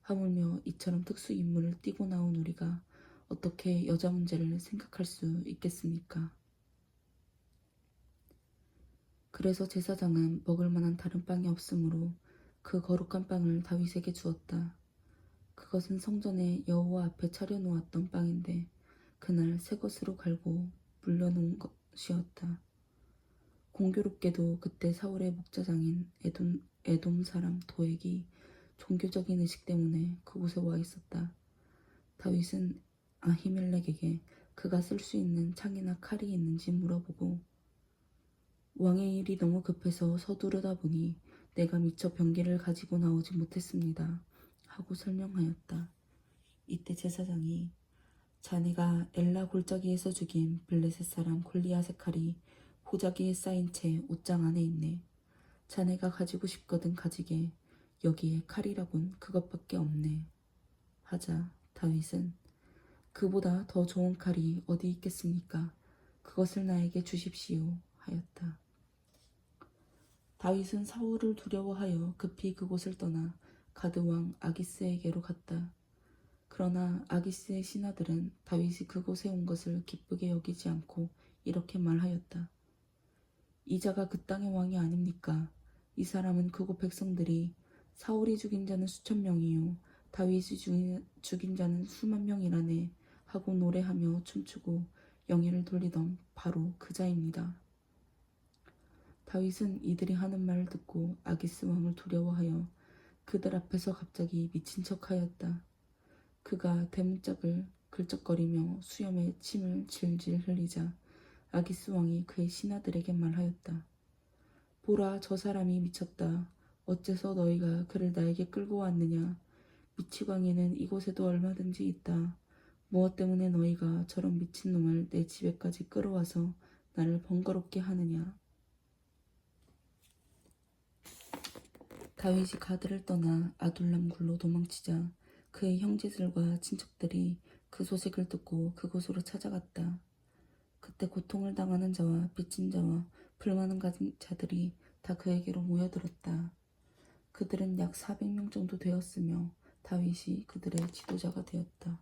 하물며 이처럼 특수 임무를 띠고 나온 우리가 어떻게 여자 문제를 생각할 수 있겠습니까? 그래서 제사장은 먹을 만한 다른 빵이 없으므로 그 거룩한 빵을 다윗에게 주었다. 그것은 성전에 여호와 앞에 차려놓았던 빵인데 그날 새 것으로 갈고 물려놓은 것이었다. 공교롭게도 그때 사울의 목자장인 에돔 사람 도액이 종교적인 의식 때문에 그곳에 와 있었다. 다윗은 아히멜렉에게 그가 쓸 수 있는 창이나 칼이 있는지 물어보고 왕의 일이 너무 급해서 서두르다 보니 내가 미처 병기를 가지고 나오지 못했습니다. 하고 설명하였다. 이때 제사장이 자네가 엘라 골짜기에서 죽인 블레셋 사람 골리앗의 칼이 보자기에 쌓인 채 옷장 안에 있네. 자네가 가지고 싶거든 가지게. 여기에 칼이라곤 그것밖에 없네. 하자 다윗은 그보다 더 좋은 칼이 어디 있겠습니까? 그것을 나에게 주십시오. 하였다. 다윗은 사울을 두려워하여 급히 그곳을 떠나 가드 왕 아기스에게로 갔다. 그러나 아기스의 신하들은 다윗이 그곳에 온 것을 기쁘게 여기지 않고 이렇게 말하였다. 이자가 그 땅의 왕이 아닙니까? 이 사람은 그곳 백성들이 사울이 죽인 자는 수천 명이요 다윗이 죽인 자는 수만 명이라네 하고 노래하며 춤추고 영예를 돌리던 바로 그 자입니다. 다윗은 이들이 하는 말을 듣고 아기스 왕을 두려워하여 그들 앞에서 갑자기 미친 척하였다. 그가 대문짝을 긁적거리며 수염에 침을 질질 흘리자 아기스 왕이 그의 신하들에게 말하였다. 보라, 저 사람이 미쳤다. 어째서 너희가 그를 나에게 끌고 왔느냐? 미치광이는 이곳에도 얼마든지 있다. 무엇 때문에 너희가 저런 미친놈을 내 집에까지 끌어와서 나를 번거롭게 하느냐? 다윗이 가드를 떠나 아둘람 굴로 도망치자 그의 형제들과 친척들이 그 소식을 듣고 그곳으로 찾아갔다. 그때 고통을 당하는 자와 빚진 자와 불만을 가진 자들이 다 그에게로 모여들었다. 그들은 약 400명 정도 되었으며 다윗이 그들의 지도자가 되었다.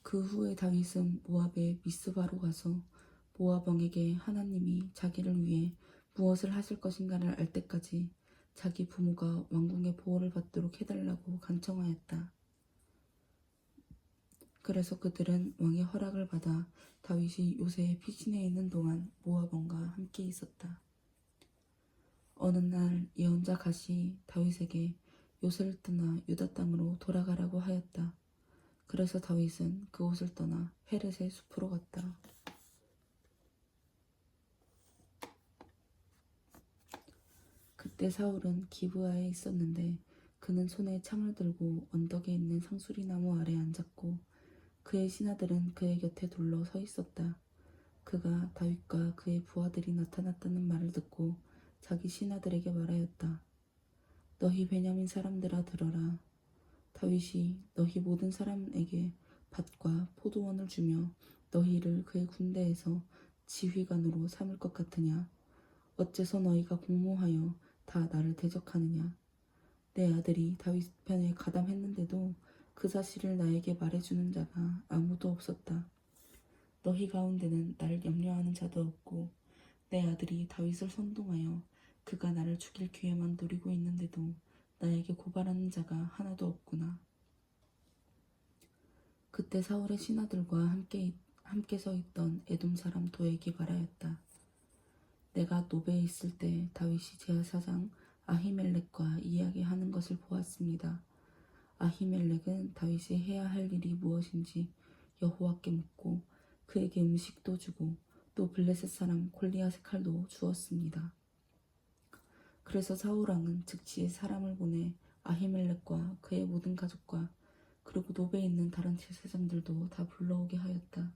그 후에 다윗은 모압의 미스바로 가서 모압 왕에게 하나님이 자기를 위해 무엇을 하실 것인가를 알 때까지 자기 부모가 왕궁의 보호를 받도록 해달라고 간청하였다. 그래서 그들은 왕의 허락을 받아 다윗이 요새에 피신해 있는 동안 모압 왕과 함께 있었다. 어느 날 예언자 갓이 다윗에게 요새를 떠나 유다 땅으로 돌아가라고 하였다. 그래서 다윗은 그곳을 떠나 헤렛의 숲으로 갔다. 그때 사울은 기브아에 있었는데 그는 손에 창을 들고 언덕에 있는 상수리 나무 아래 앉았고 그의 신하들은 그의 곁에 둘러 서 있었다. 그가 다윗과 그의 부하들이 나타났다는 말을 듣고 자기 신하들에게 말하였다. 너희 베냐민 사람들아 들어라. 다윗이 너희 모든 사람에게 밭과 포도원을 주며 너희를 그의 군대에서 지휘관으로 삼을 것 같으냐? 어째서 너희가 공모하여 다 나를 대적하느냐? 내 아들이 다윗 편에 가담했는데도 그 사실을 나에게 말해주는 자가 아무도 없었다. 너희 가운데는 나를 염려하는 자도 없고 내 아들이 다윗을 선동하여 그가 나를 죽일 기회만 노리고 있는데도 나에게 고발하는 자가 하나도 없구나. 그때 사울의 신하들과 함께 서 있던 에돔 사람 도액이 말하였다. 내가 노베에 있을 때 다윗이 제사장 아히멜렉과 이야기하는 것을 보았습니다. 아히멜렉은 다윗이 해야 할 일이 무엇인지 여호와께 묻고 그에게 음식도 주고 또 블레셋 사람 골리앗의 칼도 주었습니다. 그래서 사울 왕은 즉시 사람을 보내 아히멜렉과 그의 모든 가족과 그리고 노베에 있는 다른 제사장들도 다 불러오게 하였다.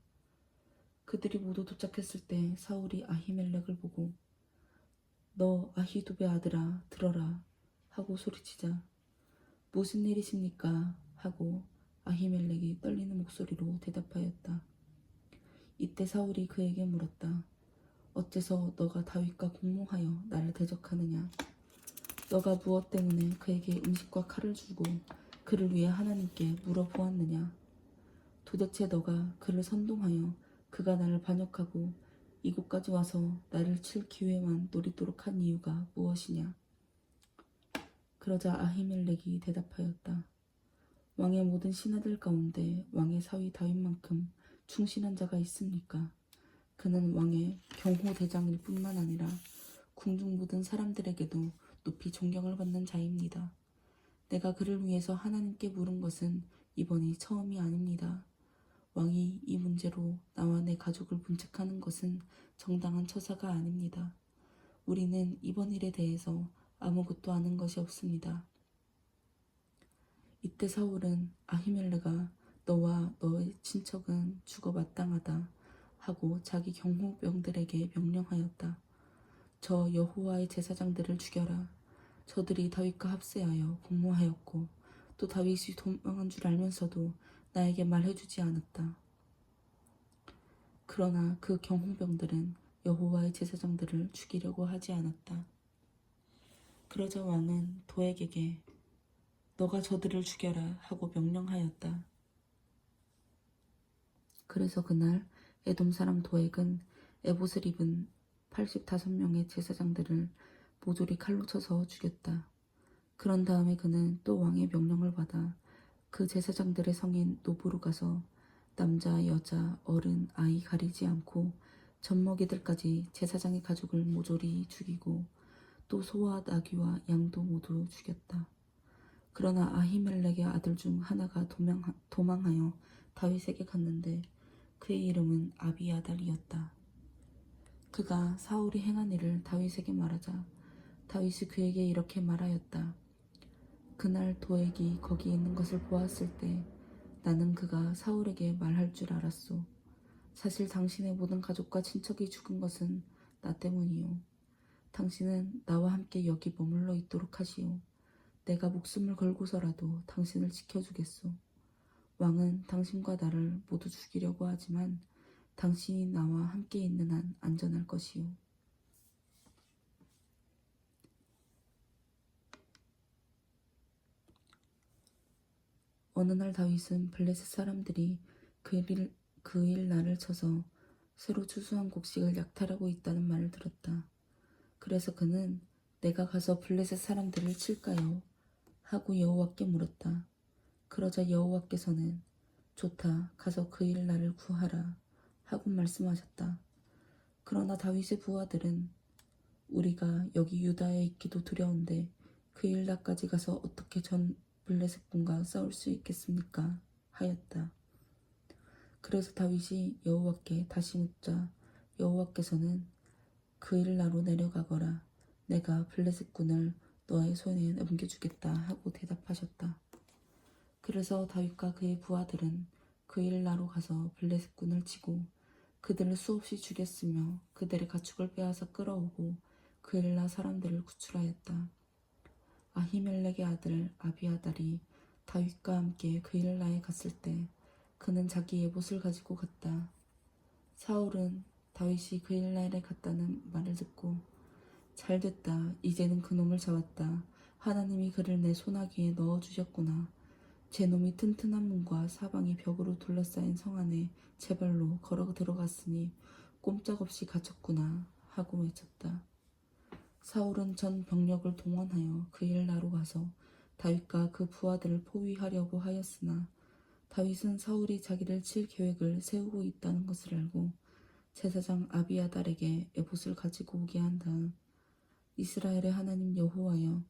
그들이 모두 도착했을 때 사울이 아히멜렉을 보고 너 아히두베 아들아 들어라 하고 소리치자 무슨 일이십니까? 하고 아히멜렉이 떨리는 목소리로 대답하였다. 이때 사울이 그에게 물었다. 어째서 너가 다윗과 공모하여 나를 대적하느냐? 너가 무엇 때문에 그에게 음식과 칼을 주고 그를 위해 하나님께 물어보았느냐? 도대체 너가 그를 선동하여 그가 나를 반역하고 이곳까지 와서 나를 칠 기회만 노리도록 한 이유가 무엇이냐? 그러자 아히멜렉이 대답하였다. 왕의 모든 신하들 가운데 왕의 사위 다윗만큼 충실한 자가 있습니까? 그는 왕의 경호대장일 뿐만 아니라 궁중 모든 사람들에게도 높이 존경을 받는 자입니다. 내가 그를 위해서 하나님께 물은 것은 이번이 처음이 아닙니다. 왕이 이 문제로 나와 내 가족을 문책하는 것은 정당한 처사가 아닙니다. 우리는 이번 일에 대해서 아무것도 아는 것이 없습니다. 이때 사울은 아히멜레가 너와 너의 친척은 죽어 마땅하다 하고 자기 경호병들에게 명령하였다. 저 여호와의 제사장들을 죽여라. 저들이 다윗과 합세하여 공모하였고 또 다윗이 도망한 줄 알면서도 나에게 말해주지 않았다. 그러나 그 경호병들은 여호와의 제사장들을 죽이려고 하지 않았다. 그러자 왕은 도액에게 너가 저들을 죽여라 하고 명령하였다. 그래서 그날 에돔 사람 도액은 에봇을 입은 85명의 제사장들을 모조리 칼로 쳐서 죽였다. 그런 다음에 그는 또 왕의 명령을 받아 그 제사장들의 성인 노브로 가서 남자, 여자, 어른, 아이 가리지 않고 젖먹이들까지 제사장의 가족을 모조리 죽이고 또 소와 나귀와 양도 모두 죽였다. 그러나 아히멜렉의 아들 중 하나가 도망하여 다윗에게 갔는데 그의 이름은 아비아달이었다. 그가 사울이 행한 일을 다윗에게 말하자 다윗이 그에게 이렇게 말하였다. 그날 도액이 거기 있는 것을 보았을 때 나는 그가 사울에게 말할 줄 알았소. 사실 당신의 모든 가족과 친척이 죽은 것은 나 때문이오. 당신은 나와 함께 여기 머물러 있도록 하시오. 내가 목숨을 걸고서라도 당신을 지켜주겠소. 왕은 당신과 나를 모두 죽이려고 하지만 당신이 나와 함께 있는 한 안전할 것이오. 어느 날 다윗은 블레셋 사람들이 그 일 날을 쳐서 새로 추수한 곡식을 약탈하고 있다는 말을 들었다. 그래서 그는 내가 가서 블레셋 사람들을 칠까요? 하고 여호와께 물었다. 그러자 여호와께서는 좋다. 가서 그 일 날을 구하라. 하고 말씀하셨다. 그러나 다윗의 부하들은 우리가 여기 유다에 있기도 두려운데 그 일 날까지 가서 어떻게 전 블레셋 군과 싸울 수 있겠습니까? 하였다. 그래서 다윗이 여호와께 다시 묻자 여호와께서는 그 일 나로 내려가거라. 내가 블레셋 군을 너의 손에 넘겨주겠다 하고 대답하셨다. 그래서 다윗과 그의 부하들은 그 일 나로 가서 블레셋 군을 치고 그들을 수없이 죽였으며 그들의 가축을 빼앗아 끌어오고 그 일 나 사람들을 구출하였다. 아히멜렉의 아들 아비아달이 다윗과 함께 그 일 나에 갔을 때 그는 자기 에봇을 가지고 갔다. 사울은 다윗이 그 일 날에 갔다는 말을 듣고 잘됐다. 이제는 그놈을 잡았다. 하나님이 그를 내 손아귀에 넣어주셨구나. 제 놈이 튼튼한 문과 사방이 벽으로 둘러싸인 성 안에 제 발로 걸어 들어갔으니 꼼짝없이 갇혔구나 하고 외쳤다. 사울은 전 병력을 동원하여 그 일 나로 가서 다윗과 그 부하들을 포위하려고 하였으나 다윗은 사울이 자기를 칠 계획을 세우고 있다는 것을 알고 제사장 아비아달에게 에봇을 가지고 오게 한 다음 이스라엘의 하나님 여호와여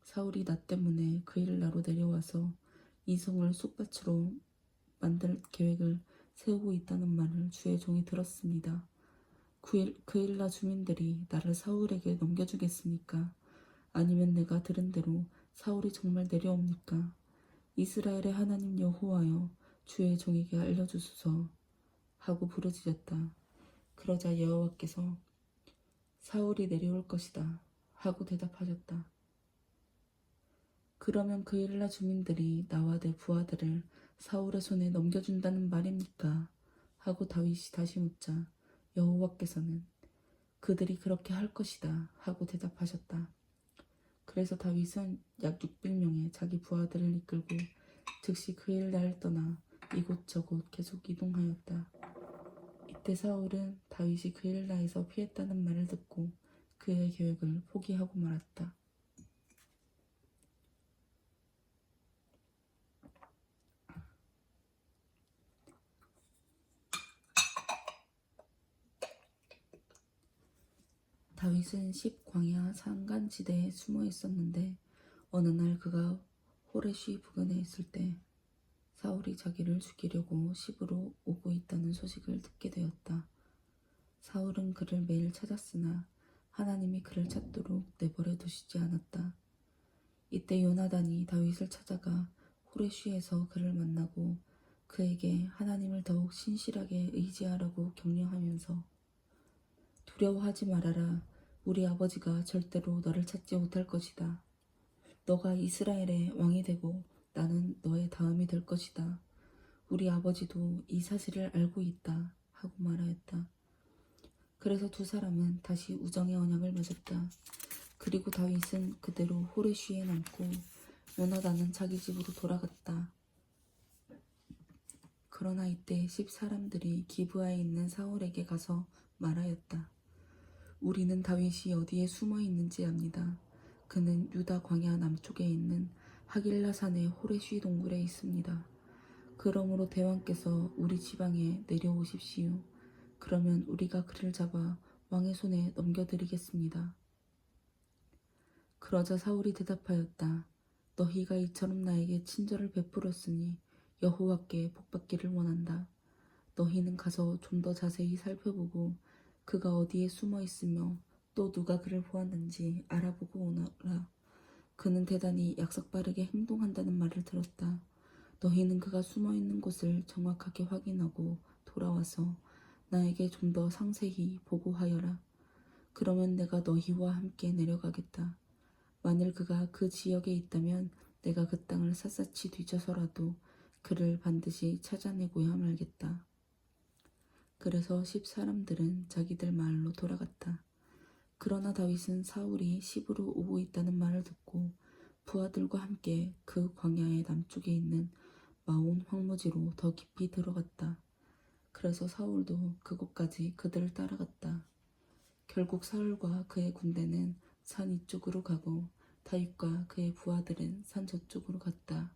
사울이 나 때문에 그 일 나로 내려와서 이 성을 쑥밭으로 만들 계획을 세우고 있다는 말을 주의 종이 들었습니다. 그 일 나 주민들이 나를 사울에게 넘겨주겠습니까? 아니면 내가 들은 대로 사울이 정말 내려옵니까? 이스라엘의 하나님 여호와여 주의 종에게 알려주소서 하고 부르짖었다. 그러자 여호와께서 사울이 내려올 것이다 하고 대답하셨다. 그러면 그 일 나 주민들이 나와 내 부하들을 사울의 손에 넘겨준다는 말입니까? 하고 다윗이 다시 묻자 여호와께서는 그들이 그렇게 할 것이다 하고 대답하셨다. 그래서 다윗은 약 600명의 자기 부하들을 이끌고 즉시 그 일 날을 떠나 이곳저곳 계속 이동하였다. 이때 사울은 다윗이 그 일 날에서 피했다는 말을 듣고 그의 계획을 포기하고 말았다. 다윗은 십 광야 산간지대에 숨어 있었는데 어느 날 그가 호레시 부근에 있을 때 사울이 자기를 죽이려고 십으로 오고 있다는 소식을 듣게 되었다. 사울은 그를 매일 찾았으나 하나님이 그를 찾도록 내버려 두시지 않았다. 이때 요나단이 다윗을 찾아가 호레쉬에서 그를 만나고 그에게 하나님을 더욱 신실하게 의지하라고 격려하면서 두려워하지 말아라. 우리 아버지가 절대로 너를 찾지 못할 것이다. 너가 이스라엘의 왕이 되고 나는 너의 다음이 될 것이다. 우리 아버지도 이 사실을 알고 있다. 하고 말하였다. 그래서 두 사람은 다시 우정의 언약을 맺었다. 그리고 다윗은 그대로 호레쉬에 남고 요나단은 자기 집으로 돌아갔다. 그러나 이때 십 사람들이 기브아에 있는 사울에게 가서 말하였다. 우리는 다윗이 어디에 숨어 있는지 압니다. 그는 유다 광야 남쪽에 있는 하길라 산의 호레쉬 동굴에 있습니다. 그러므로 대왕께서 우리 지방에 내려오십시오. 그러면 우리가 그를 잡아 왕의 손에 넘겨드리겠습니다. 그러자 사울이 대답하였다. 너희가 이처럼 나에게 친절을 베풀었으니 여호와께 복받기를 원한다. 너희는 가서 좀 더 자세히 살펴보고 그가 어디에 숨어 있으며 또 누가 그를 보았는지 알아보고 오너라. 그는 대단히 약삭빠르게 행동한다는 말을 들었다. 너희는 그가 숨어 있는 곳을 정확하게 확인하고 돌아와서 나에게 좀 더 상세히 보고하여라. 그러면 내가 너희와 함께 내려가겠다. 만일 그가 그 지역에 있다면 내가 그 땅을 샅샅이 뒤져서라도 그를 반드시 찾아내고야 말겠다. 그래서 십 사람들은 자기들 마을로 돌아갔다. 그러나 다윗은 사울이 십으로 오고 있다는 말을 듣고 부하들과 함께 그 광야의 남쪽에 있는 마온 황무지로 더 깊이 들어갔다. 그래서 사울도 그곳까지 그들을 따라갔다. 결국 사울과 그의 군대는 산 이쪽으로 가고 다윗과 그의 부하들은 산 저쪽으로 갔다.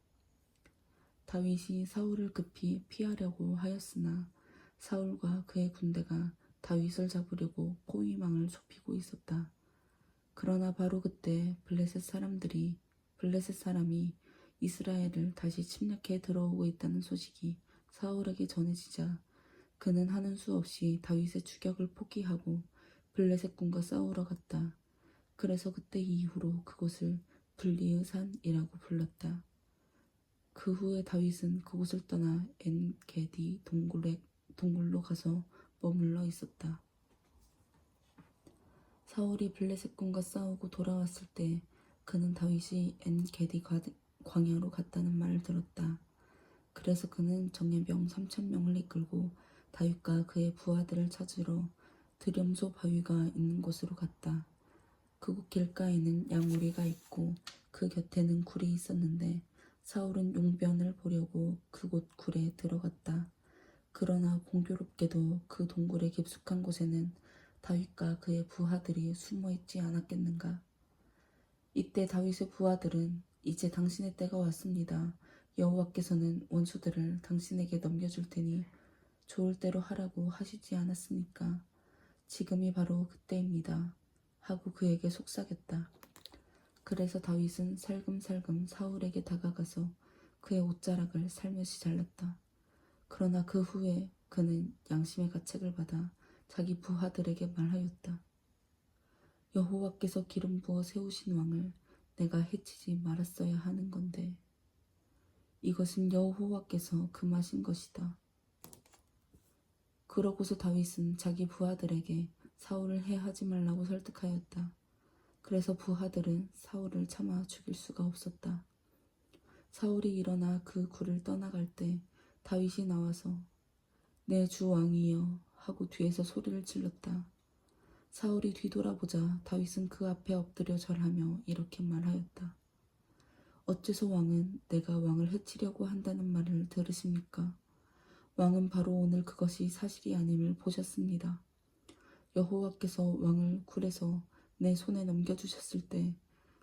다윗이 사울을 급히 피하려고 하였으나 사울과 그의 군대가 다윗을 잡으려고 포위망을 좁히고 있었다. 그러나 바로 그때 블레셋 사람이 이스라엘을 다시 침략해 들어오고 있다는 소식이 사울에게 전해지자 그는 하는 수 없이 다윗의 추격을 포기하고 블레셋 군과 싸우러 갔다. 그래서 그때 이후로 그곳을 블리의 산이라고 불렀다. 그 후에 다윗은 그곳을 떠나 엔게디 동굴로 가서 머물러 있었다. 사울이 블레셋 군과 싸우고 돌아왔을 때 그는 다윗이 엔게디 광야로 갔다는 말을 들었다. 그래서 그는 정예병 3,000명을 이끌고 다윗과 그의 부하들을 찾으러 드렴소 바위가 있는 곳으로 갔다. 그곳 길가에는 양우리가 있고 그 곁에는 굴이 있었는데 사울은 용변을 보려고 그곳 굴에 들어갔다. 그러나 공교롭게도 그 동굴의 깊숙한 곳에는 다윗과 그의 부하들이 숨어 있지 않았겠는가. 이때 다윗의 부하들은 이제 당신의 때가 왔습니다. 여호와께서는 원수들을 당신에게 넘겨줄 테니 좋을 대로 하라고 하시지 않았습니까? 지금이 바로 그때입니다. 하고 그에게 속삭였다. 그래서 다윗은 살금살금 사울에게 다가가서 그의 옷자락을 살며시 잘랐다. 그러나 그 후에 그는 양심의 가책을 받아 자기 부하들에게 말하였다. 여호와께서 기름 부어 세우신 왕을 내가 해치지 말았어야 하는 건데 이것은 여호와께서 금하신 것이다. 그러고서 다윗은 자기 부하들에게 사울을 해하지 말라고 설득하였다. 그래서 부하들은 사울을 참아 죽일 수가 없었다. 사울이 일어나 그 굴을 떠나갈 때 다윗이 나와서 내 주 왕이여 하고 뒤에서 소리를 질렀다. 사울이 뒤돌아보자 다윗은 그 앞에 엎드려 절하며 이렇게 말하였다. 어째서 왕은 내가 왕을 해치려고 한다는 말을 들으십니까? 왕은 바로 오늘 그것이 사실이 아님을 보셨습니다. 여호와께서 왕을 굴에서 내 손에 넘겨주셨을 때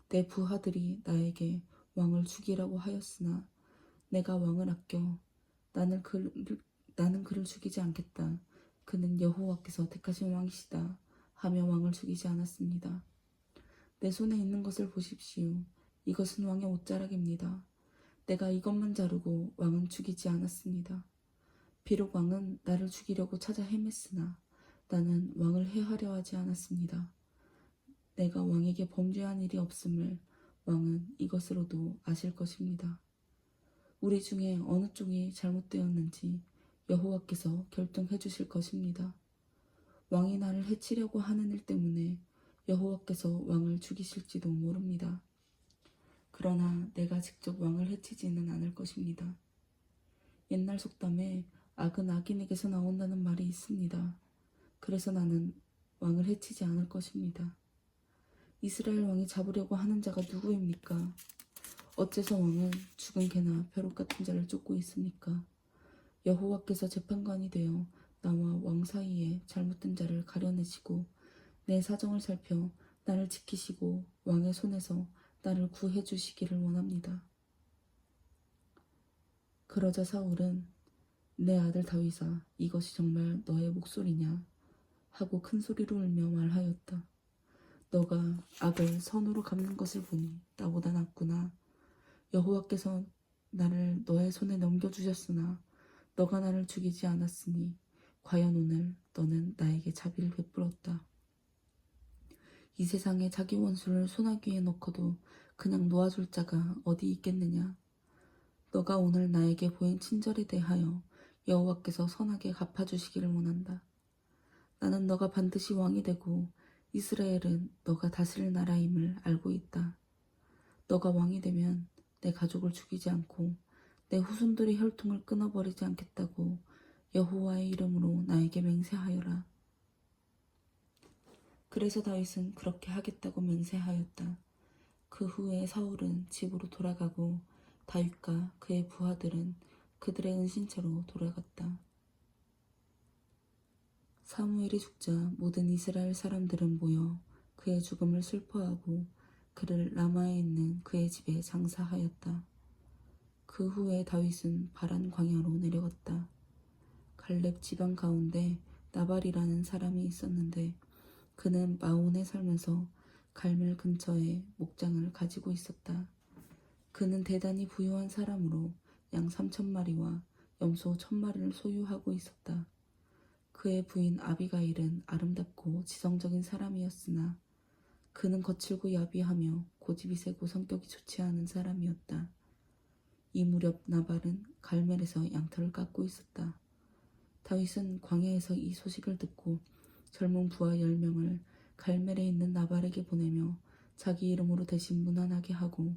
내 부하들이 나에게 왕을 죽이라고 하였으나 내가 왕을 아껴 나는 그를 죽이지 않겠다. 그는 여호와께서 택하신 왕이시다. 하며 왕을 죽이지 않았습니다. 내 손에 있는 것을 보십시오. 이것은 왕의 옷자락입니다. 내가 이것만 자르고 왕은 죽이지 않았습니다. 비록 왕은 나를 죽이려고 찾아 헤맸으나 나는 왕을 해하려 하지 않았습니다. 내가 왕에게 범죄한 일이 없음을 왕은 이것으로도 아실 것입니다. 우리 중에 어느 쪽이 잘못되었는지 여호와께서 결정해 주실 것입니다. 왕이 나를 해치려고 하는 일 때문에 여호와께서 왕을 죽이실지도 모릅니다. 그러나 내가 직접 왕을 해치지는 않을 것입니다. 옛날 속담에 악은 악인에게서 나온다는 말이 있습니다. 그래서 나는 왕을 해치지 않을 것입니다. 이스라엘 왕이 잡으려고 하는 자가 누구입니까? 어째서 왕은 죽은 개나 벼룩 같은 자를 쫓고 있습니까? 여호와께서 재판관이 되어 나와 왕 사이에 잘못된 자를 가려내시고 내 사정을 살펴 나를 지키시고 왕의 손에서 나를 구해 주시기를 원합니다. 그러자 사울은 내 아들 다윗아, 이것이 정말 너의 목소리냐? 하고 큰 소리로 울며 말하였다. 너가 악을 선으로 갚는 것을 보니 나보다 낫구나. 여호와께서 나를 너의 손에 넘겨주셨으나 너가 나를 죽이지 않았으니 과연 오늘 너는 나에게 자비를 베풀었다. 이 세상에 자기 원수를 소나귀에 넣고도 그냥 놓아줄 자가 어디 있겠느냐. 너가 오늘 나에게 보인 친절에 대하여 여호와께서 선하게 갚아주시기를 원한다. 나는 너가 반드시 왕이 되고 이스라엘은 너가 다스릴 나라임을 알고 있다. 너가 왕이 되면 내 가족을 죽이지 않고 내 후손들의 혈통을 끊어버리지 않겠다고 여호와의 이름으로 나에게 맹세하여라. 그래서 다윗은 그렇게 하겠다고 맹세하였다. 그 후에 사울은 집으로 돌아가고 다윗과 그의 부하들은 그들의 은신처로 돌아갔다. 사무엘이 죽자 모든 이스라엘 사람들은 모여 그의 죽음을 슬퍼하고 그를 라마에 있는 그의 집에 장사하였다. 그 후에 다윗은 바란 광야로 내려갔다. 갈렙 지방 가운데 나발이라는 사람이 있었는데 그는 마온에 살면서 갈멜 근처에 목장을 가지고 있었다. 그는 대단히 부유한 사람으로 양 3,000마리와 염소 1,000마리를 소유하고 있었다. 그의 부인 아비가일은 아름답고 지성적인 사람이었으나 그는 거칠고 야비하며 고집이 세고 성격이 좋지 않은 사람이었다. 이 무렵 나발은 갈멜에서 양털을 깎고 있었다. 다윗은 광야에서 이 소식을 듣고 젊은 부하 10명을 갈멜에 있는 나발에게 보내며 자기 이름으로 대신 문안하게 하고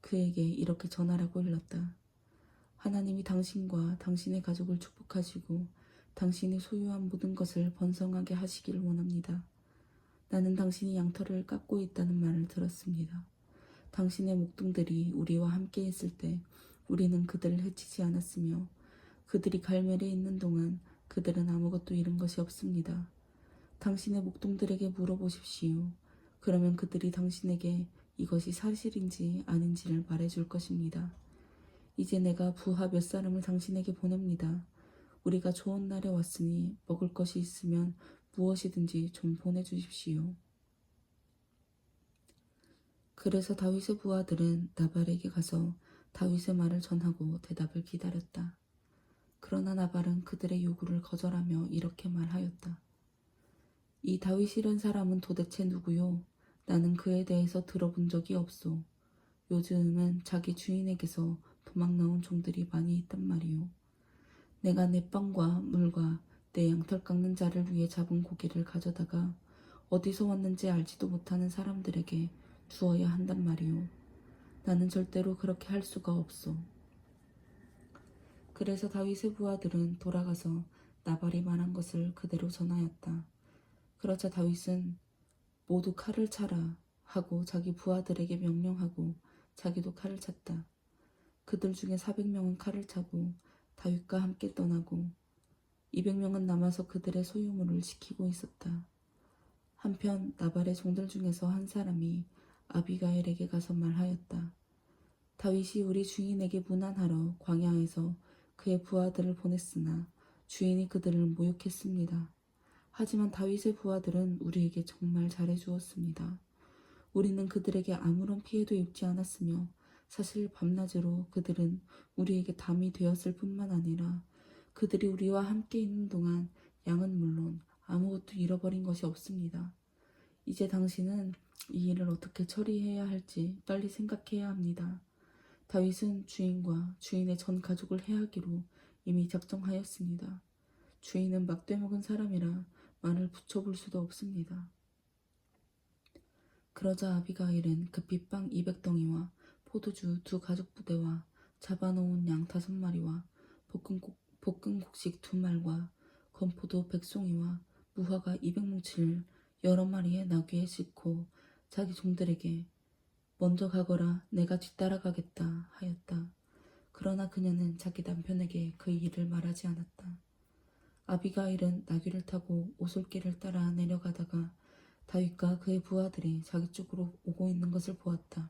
그에게 이렇게 전하라고 일렀다. 하나님이 당신과 당신의 가족을 축복하시고 당신이 소유한 모든 것을 번성하게 하시기를 원합니다. 나는 당신이 양털을 깎고 있다는 말을 들었습니다. 당신의 목동들이 우리와 함께 있을 때 우리는 그들을 해치지 않았으며 그들이 갈멜에 있는 동안 그들은 아무것도 잃은 것이 없습니다. 당신의 목동들에게 물어보십시오. 그러면 그들이 당신에게 이것이 사실인지 아닌지를 말해줄 것입니다. 이제 내가 부하 몇 사람을 당신에게 보냅니다. 우리가 좋은 날에 왔으니 먹을 것이 있으면 무엇이든지 좀 보내주십시오. 그래서 다윗의 부하들은 나발에게 가서 다윗의 말을 전하고 대답을 기다렸다. 그러나 나발은 그들의 요구를 거절하며 이렇게 말하였다. 이 다윗이란 사람은 도대체 누구요? 나는 그에 대해서 들어본 적이 없소. 요즘은 자기 주인에게서 도망 나온 종들이 많이 있단 말이오. 내가 내 빵과 물과 내 양털 깎는 자를 위해 잡은 고기를 가져다가 어디서 왔는지 알지도 못하는 사람들에게 주어야 한단 말이오. 나는 절대로 그렇게 할 수가 없소. 그래서 다윗의 부하들은 돌아가서 나발이 말한 것을 그대로 전하였다. 그러자 다윗은 모두 칼을 차라 하고 자기 부하들에게 명령하고 자기도 칼을 찼다. 그들 중에 400명은 칼을 차고 다윗과 함께 떠나고 200명은 남아서 그들의 소유물을 지키고 있었다. 한편 나발의 종들 중에서 한 사람이 아비가일에게 가서 말하였다. 다윗이 우리 주인에게 문안하러 광야에서 그의 부하들을 보냈으나 주인이 그들을 모욕했습니다. 하지만 다윗의 부하들은 우리에게 정말 잘해주었습니다. 우리는 그들에게 아무런 피해도 입지 않았으며 사실 밤낮으로 그들은 우리에게 담이 되었을 뿐만 아니라 그들이 우리와 함께 있는 동안 양은 물론 아무것도 잃어버린 것이 없습니다. 이제 당신은 이 일을 어떻게 처리해야 할지 빨리 생각해야 합니다. 다윗은 주인과 주인의 전 가족을 해하기로 이미 작정하였습니다. 주인은 막대먹은 사람이라 말을 붙여볼 수도 없습니다. 그러자 아비가일은 급히 빵 200덩이와 포도주 2가죽부대와 잡아놓은 양 5마리와 볶은 곡식 2말과 건포도 100송이와 무화과 200뭉치를 여러 마리의 나귀에 싣고 자기 종들에게 먼저 가거라 내가 뒤따라가겠다 하였다. 그러나 그녀는 자기 남편에게 그 일을 말하지 않았다. 아비가일은 나귀를 타고 오솔길을 따라 내려가다가 다윗과 그의 부하들이 자기 쪽으로 오고 있는 것을 보았다.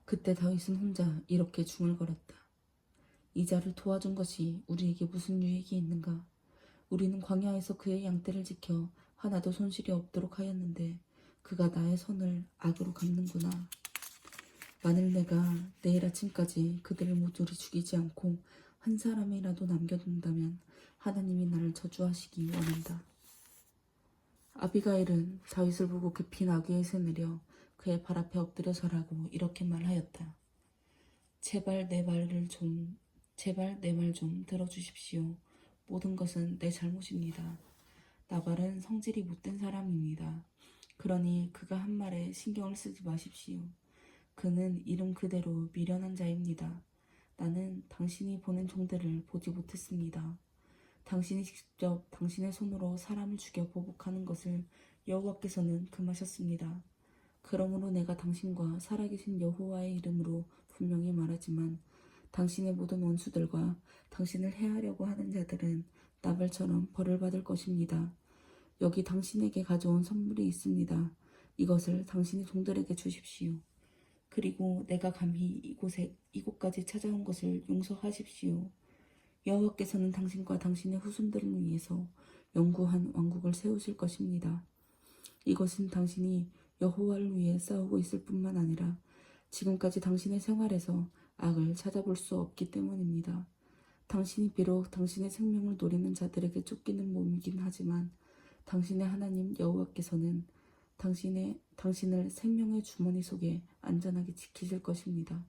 그때 다윗은 혼자 이렇게 중얼거렸다. 이 자를 도와준 것이 우리에게 무슨 유익이 있는가? 우리는 광야에서 그의 양떼를 지켜 하나도 손실이 없도록 하였는데 그가 나의 손을 악으로 갚는구나. 만일 내가 내일 아침까지 그들을 모조리 죽이지 않고 한 사람이라도 남겨둔다면 하나님이 나를 저주하시기 원한다. 아비가일은 다윗을 보고 급히 나귀에서 내려 그의 발 앞에 엎드려 절하고 이렇게 말하였다. 제발 내 말 좀 들어주십시오. 모든 것은 내 잘못입니다. 나발은 성질이 못된 사람입니다. 그러니 그가 한 말에 신경을 쓰지 마십시오. 그는 이름 그대로 미련한 자입니다. 나는 당신이 보낸 종들을 보지 못했습니다. 당신이 직접 당신의 손으로 사람을 죽여 보복하는 것을 여호와께서는 금하셨습니다. 그러므로 내가 당신과 살아계신 여호와의 이름으로 분명히 말하지만 당신의 모든 원수들과 당신을 해하려고 하는 자들은 나발처럼 벌을 받을 것입니다. 여기 당신에게 가져온 선물이 있습니다. 이것을 당신의 종들에게 주십시오. 그리고 내가 감히 이곳까지 찾아온 것을 용서하십시오. 여호와께서는 당신과 당신의 후손들을 위해서 영구한 왕국을 세우실 것입니다. 이것은 당신이 여호와를 위해 싸우고 있을 뿐만 아니라 지금까지 당신의 생활에서 악을 찾아볼 수 없기 때문입니다. 당신이 비록 당신의 생명을 노리는 자들에게 쫓기는 몸이긴 하지만 당신의 하나님 여호와께서는 당신을 생명의 주머니 속에 안전하게 지키실 것입니다.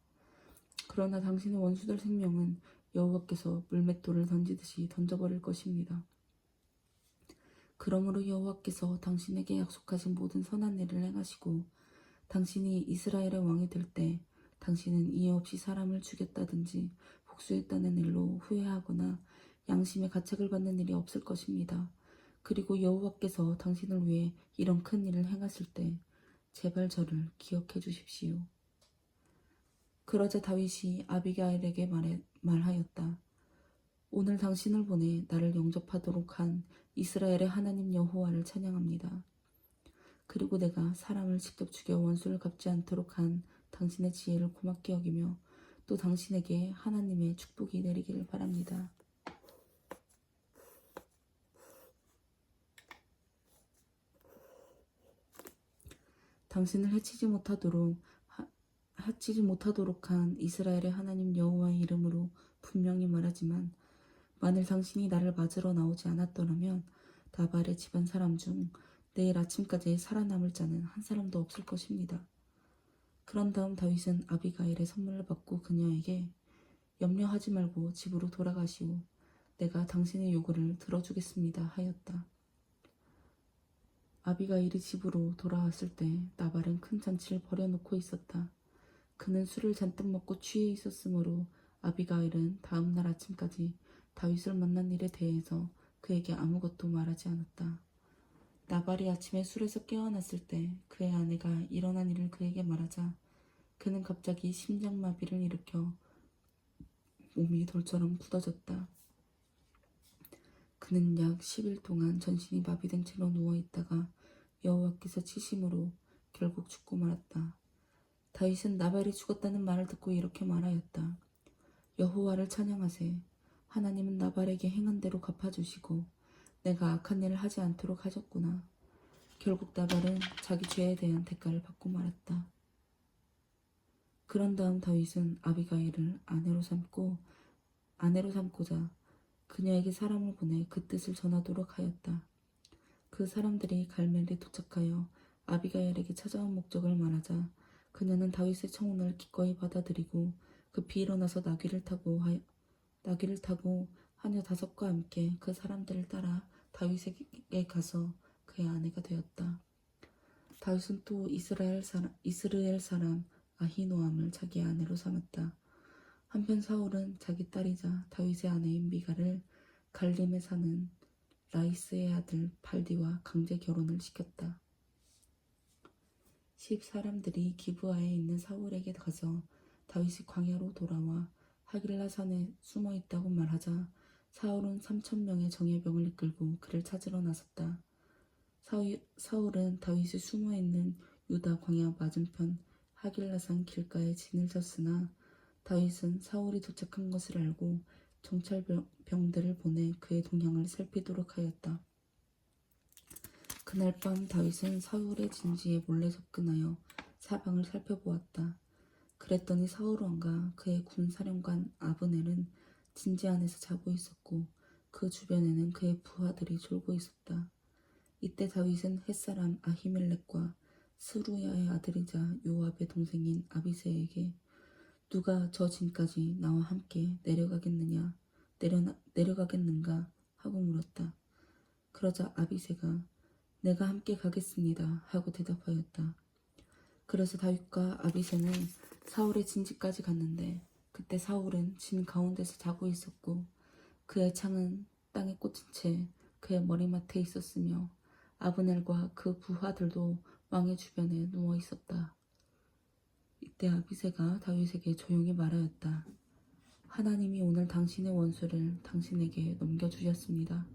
그러나 당신의 원수들 생명은 여호와께서 물맷돌을 던지듯이 던져버릴 것입니다. 그러므로 여호와께서 당신에게 약속하신 모든 선한 일을 행하시고 당신이 이스라엘의 왕이 될 때 당신은 이유 없이 사람을 죽였다든지 복수했다는 일로 후회하거나 양심의 가책을 받는 일이 없을 것입니다. 그리고 여호와께서 당신을 위해 이런 큰 일을 행하실 때 제발 저를 기억해 주십시오. 그러자 다윗이 아비가일에게 말하였다. 오늘 당신을 보내 나를 영접하도록 한 이스라엘의 하나님 여호와를 찬양합니다. 그리고 내가 사람을 직접 죽여 원수를 갚지 않도록 한 당신의 지혜를 고맙게 여기며 또 당신에게 하나님의 축복이 내리기를 바랍니다. 당신을 해치지 못하도록 한 이스라엘의 하나님 여호와의 이름으로 분명히 말하지만 만일 당신이 나를 맞으러 나오지 않았더라면 나발의 집안 사람 중 내일 아침까지 살아남을 자는 한 사람도 없을 것입니다. 그런 다음 다윗은 아비가일의 선물을 받고 그녀에게 염려하지 말고 집으로 돌아가시오. 내가 당신의 요구를 들어주겠습니다 하였다. 아비가일이 집으로 돌아왔을 때 나발은 큰 잔치를 벌여놓고 있었다. 그는 술을 잔뜩 먹고 취해 있었으므로 아비가일은 다음 날 아침까지 다윗을 만난 일에 대해서 그에게 아무것도 말하지 않았다. 나발이 아침에 술에서 깨어났을 때 그의 아내가 일어난 일을 그에게 말하자 그는 갑자기 심장마비를 일으켜 몸이 돌처럼 굳어졌다. 그는 약 10일 동안 전신이 마비된 채로 누워있다가 여호와께서 치심으로 결국 죽고 말았다. 다윗은 나발이 죽었다는 말을 듣고 이렇게 말하였다. 여호와를 찬양하세. 하나님은 나발에게 행한 대로 갚아주시고 내가 악한 일을 하지 않도록 하셨구나. 결국 나발은 자기 죄에 대한 대가를 받고 말았다. 그런 다음 다윗은 아비가일을 아내로 삼고자 그녀에게 사람을 보내 그 뜻을 전하도록 하였다. 그 사람들이 갈멜에 도착하여 아비가일에게 찾아온 목적을 말하자 그녀는 다윗의 청혼을 기꺼이 받아들이고 급히 일어나서 나귀를 타고 하녀 5과 함께 그 사람들을 따라 다윗에게 가서 그의 아내가 되었다. 다윗은 또 이스라엘 사람 아히노암을 자기 아내로 삼았다. 한편 사울은 자기 딸이자 다윗의 아내인 미가를 갈림에 사는 라이스의 아들 발디와 강제 결혼을 시켰다. 10사람들이 기브아에 있는 사울에게 가서 다윗이 광야로 돌아와 하길라 산에 숨어 있다고 말하자 사울은 3,000명의 정예병을 이끌고 그를 찾으러 나섰다. 사울은 다윗이 숨어 있는 유다 광야 맞은편 하길라산 길가에 진을 쳤으나 다윗은 사울이 도착한 것을 알고 정찰병들을 보내 그의 동향을 살피도록 하였다. 그날 밤 다윗은 사울의 진지에 몰래 접근하여 사방을 살펴보았다. 그랬더니 사울 왕과 그의 군사령관 아브넬은 진지 안에서 자고 있었고 그 주변에는 그의 부하들이 졸고 있었다. 이때 다윗은 햇사람 아히멜렉과 스루야의 아들이자 요압의 동생인 아비새에게 누가 저 진까지 나와 함께 내려가겠는가 하고 물었다. 그러자 아비새가 내가 함께 가겠습니다 하고 대답하였다. 그래서 다윗과 아비새는 사울의 진지까지 갔는데 그때 사울은 진 가운데서 자고 있었고 그의 창은 땅에 꽂힌 채 그의 머리맡에 있었으며 아브넬과 그 부하들도 왕의 주변에 누워 있었다. 이때 아비새가 다윗에게 조용히 말하였다. 하나님이 오늘 당신의 원수를 당신에게 넘겨주셨습니다.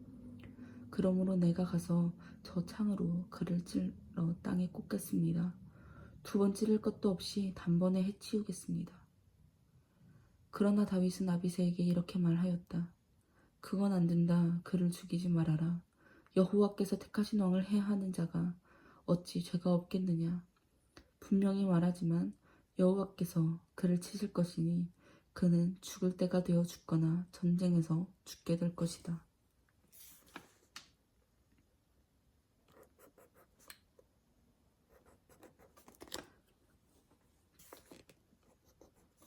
그러므로 내가 가서 저 창으로 그를 찔러 땅에 꽂겠습니다. 2번 찌를 것도 없이 단번에 해치우겠습니다. 그러나 다윗은 아비새에게 이렇게 말하였다. 그건 안 된다. 그를 죽이지 말아라. 여호와께서 택하신 왕을 해야 하는 자가 어찌 죄가 없겠느냐. 분명히 말하지만 여호와께서 그를 치실 것이니 그는 죽을 때가 되어 죽거나 전쟁에서 죽게 될 것이다.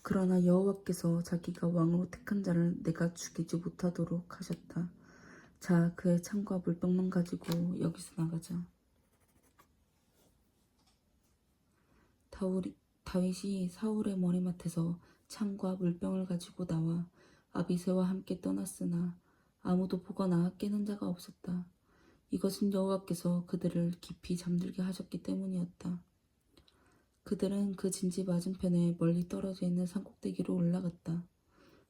그러나 여호와께서 자기가 왕으로 택한 자를 내가 죽이지 못하도록 하셨다. 자, 그의 창과 물병만 가지고 여기서 나가자. 다윗이 사울의 머리맡에서 창과 물병을 가지고 나와 아비새와 함께 떠났으나 아무도 보거나 깨는 자가 없었다. 이것은 여호와께서 그들을 깊이 잠들게 하셨기 때문이었다. 그들은 그 진지 맞은편에 멀리 떨어져 있는 산꼭대기로 올라갔다.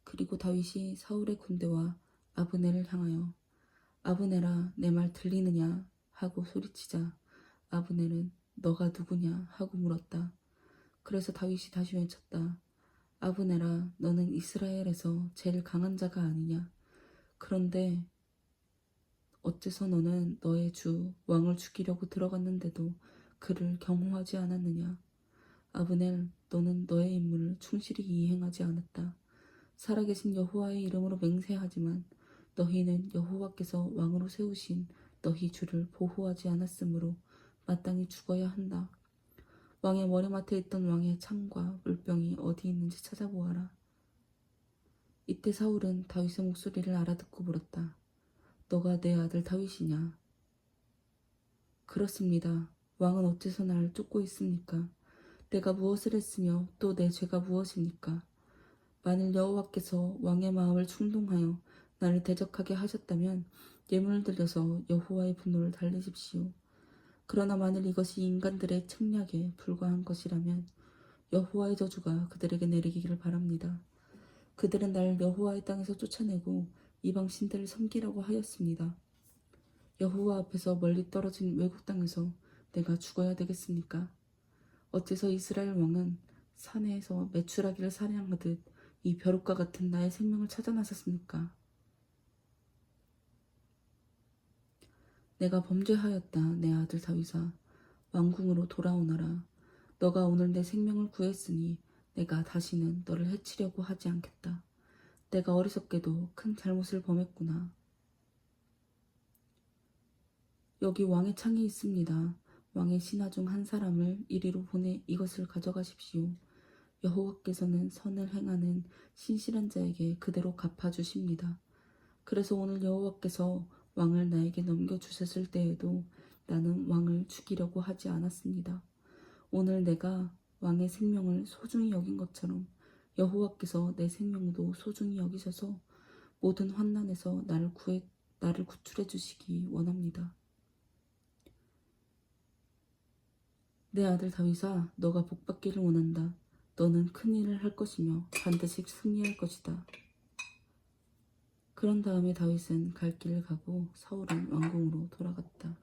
그리고 다윗이 사울의 군대와 아브넬을 향하여 아브넬아, 내 말 들리느냐? 하고 소리치자 아브넬은 너가 누구냐? 하고 물었다. 그래서 다윗이 다시 외쳤다. 아브넬아, 너는 이스라엘에서 제일 강한 자가 아니냐? 그런데 어째서 너는 너의 주 왕을 죽이려고 들어갔는데도 그를 경호하지 않았느냐? 아브넬, 너는 너의 임무를 충실히 이행하지 않았다. 살아계신 여호와의 이름으로 맹세하지만 너희는 여호와께서 왕으로 세우신 너희 주를 보호하지 않았으므로 마땅히 죽어야 한다. 왕의 머리맡에 있던 왕의 창과 물병이 어디 있는지 찾아보아라. 이때 사울은 다윗의 목소리를 알아듣고 물었다. 너가 내 아들 다윗이냐? 그렇습니다. 왕은 어째서 나를 쫓고 있습니까? 내가 무엇을 했으며 또 내 죄가 무엇입니까? 만일 여호와께서 왕의 마음을 충동하여 나를 대적하게 하셨다면 예물을 들여서 여호와의 분노를 달래십시오. 그러나 만일 이것이 인간들의 책략에 불과한 것이라면 여호와의 저주가 그들에게 내리기를 바랍니다. 그들은 날 여호와의 땅에서 쫓아내고 이방 신들을 섬기라고 하였습니다. 여호와 앞에서 멀리 떨어진 외국 땅에서 내가 죽어야 되겠습니까? 어째서 이스라엘 왕은 산에서 메추라기를 사냥하듯 이 벼룩과 같은 나의 생명을 찾아 나섰습니까? 내가 범죄하였다. 내 아들 다윗아, 왕궁으로 돌아오너라. 너가 오늘 내 생명을 구했으니 내가 다시는 너를 해치려고 하지 않겠다. 내가 어리석게도 큰 잘못을 범했구나. 여기 왕의 창이 있습니다. 왕의 신하 중 한 사람을 이리로 보내 이것을 가져가십시오. 여호와께서는 선을 행하는 신실한 자에게 그대로 갚아주십니다. 그래서 오늘 여호와께서 왕을 나에게 넘겨주셨을 때에도 나는 왕을 죽이려고 하지 않았습니다. 오늘 내가 왕의 생명을 소중히 여긴 것처럼 여호와께서 내 생명도 소중히 여기셔서 모든 환난에서 나를 구출해 주시기 원합니다. 내 아들 다윗아, 너가 복받기를 원한다. 너는 큰 일을 할 것이며 반드시 승리할 것이다. 그런 다음에 다윗은 갈 길을 가고 사울은 왕궁으로 돌아갔다.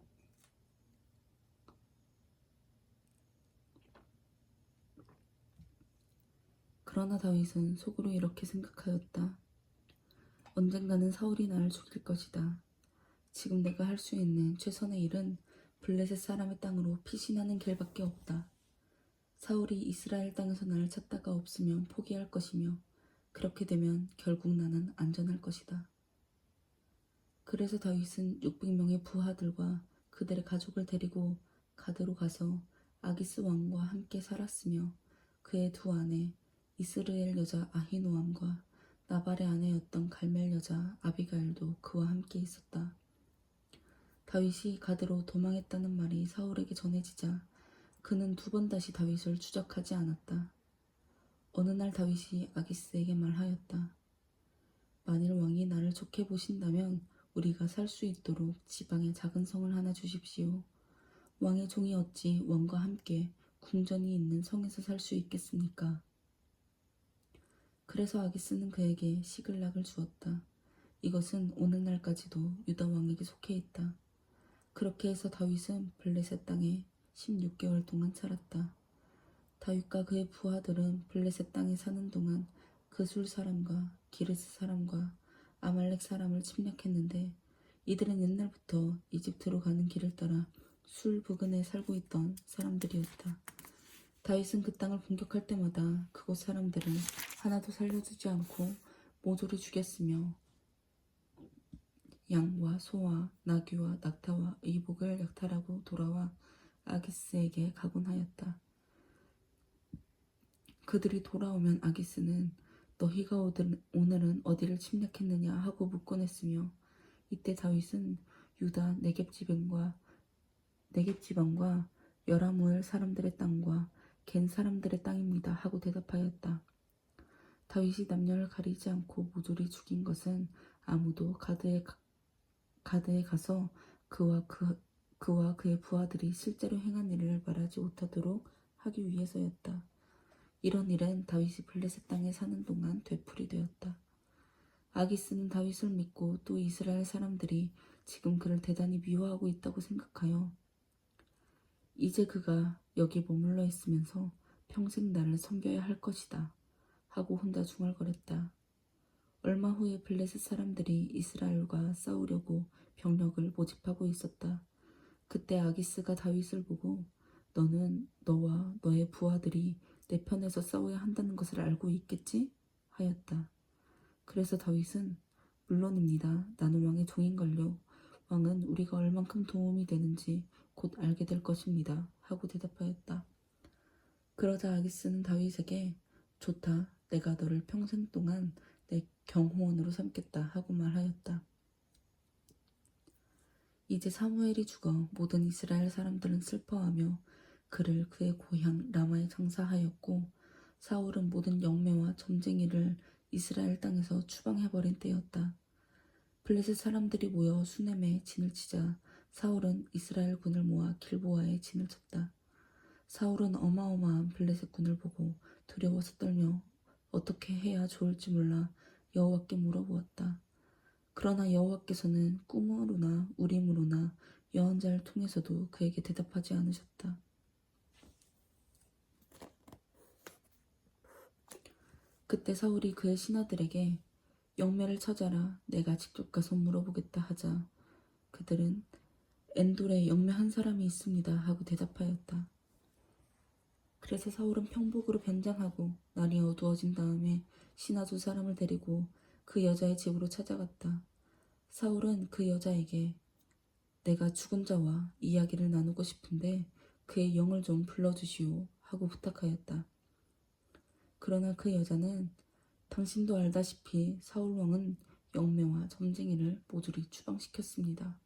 그러나 다윗은 속으로 이렇게 생각하였다. 언젠가는 사울이 나를 죽일 것이다. 지금 내가 할 수 있는 최선의 일은 블레셋 사람의 땅으로 피신하는 길밖에 없다. 사울이 이스라엘 땅에서 나를 찾다가 없으면 포기할 것이며 그렇게 되면 결국 나는 안전할 것이다. 그래서 다윗은 600명의 부하들과 그들의 가족을 데리고 가드로 가서 아기스 왕과 함께 살았으며 그의 두 아내 이스르엘 여자 아히노암과 나발의 아내였던 갈멜 여자 아비가일도 그와 함께 있었다. 다윗이 가드로 도망했다는 말이 사울에게 전해지자 그는 두 번 다시 다윗을 추적하지 않았다. 어느 날 다윗이 아기스에게 말하였다. 만일 왕이 나를 좋게 보신다면 우리가 살 수 있도록 지방에 작은 성을 하나 주십시오. 왕의 종이 어찌 왕과 함께 궁전이 있는 성에서 살 수 있겠습니까? 그래서 아기스는 그에게 시글락을 주었다. 이것은 오늘날까지도 유다 왕에게 속해 있다. 그렇게 해서 다윗은 블레셋 땅에 16개월 동안 살았다. 다윗과 그의 부하들은 블레셋 땅에 사는 동안 그술 사람과 기르스 사람과 아말렉 사람을 침략했는데 이들은 옛날부터 이집트로 가는 길을 따라 술 부근에 살고 있던 사람들이었다. 다윗은 그 땅을 공격할 때마다 그곳 사람들을 하나도 살려주지 않고 모조리 죽였으며 양과 소와 나귀와 낙타와 의복을 약탈하고 돌아와 아기스에게 가곤하였다. 그들이 돌아오면 아기스는 너희가 오늘은 어디를 침략했느냐 하고 묻곤 했으며 이때 다윗은 유다 네겝 지방과 여라무엘 사람들의 땅과 겐 사람들의 땅입니다 하고 대답하였다. 다윗이 남녀를 가리지 않고 모조리 죽인 것은 아무도 가드에 가서 그와 그의 부하들이 실제로 행한 일을 말하지 못하도록 하기 위해서였다. 이런 일은 다윗이 블레셋 땅에 사는 동안 되풀이 되었다. 아기스는 다윗을 믿고 또 이스라엘 사람들이 지금 그를 대단히 미워하고 있다고 생각하여 이제 그가 여기 머물러 있으면서 평생 나를 섬겨야 할 것이다 하고 혼자 중얼거렸다. 얼마 후에 블레셋 사람들이 이스라엘과 싸우려고 병력을 모집하고 있었다. 그때 아기스가 다윗을 보고 너는 너와 너의 부하들이 내 편에서 싸워야 한다는 것을 알고 있겠지? 하였다. 그래서 다윗은 물론입니다. 나는 왕의 종인걸요. 왕은 우리가 얼만큼 도움이 되는지 곧 알게 될 것입니다. 하고 대답하였다. 그러자 아기스는 다윗에게 좋다. 내가 너를 평생 동안 내 경호원으로 삼겠다 하고 말하였다. 이제 사무엘이 죽어 모든 이스라엘 사람들은 슬퍼하며 그를 그의 고향 라마에 장사하였고 사울은 모든 영매와 점쟁이를 이스라엘 땅에서 추방해버린 때였다. 블레셋 사람들이 모여 수넴에 진을 치자 사울은 이스라엘 군을 모아 길보아에 진을 쳤다. 사울은 어마어마한 블레셋 군을 보고 두려워서 떨며 어떻게 해야 좋을지 몰라 여호와께 물어보았다. 그러나 여호와께서는 꿈으로나 우림으로나 여언자를 통해서도 그에게 대답하지 않으셨다. 그때 사울이 그의 신하들에게 영매를 찾아라. 내가 직접 가서 물어보겠다 하자 그들은 엔돌에 영매 한 사람이 있습니다 하고 대답하였다. 그래서 사울은 평복으로 변장하고 날이 어두워진 다음에 신하 2사람을 데리고 그 여자의 집으로 찾아갔다. 사울은 그 여자에게 내가 죽은 자와 이야기를 나누고 싶은데 그의 영을 좀 불러주시오 하고 부탁하였다. 그러나 그 여자는 당신도 알다시피 사울왕은 영매와 점쟁이를 모조리 추방시켰습니다.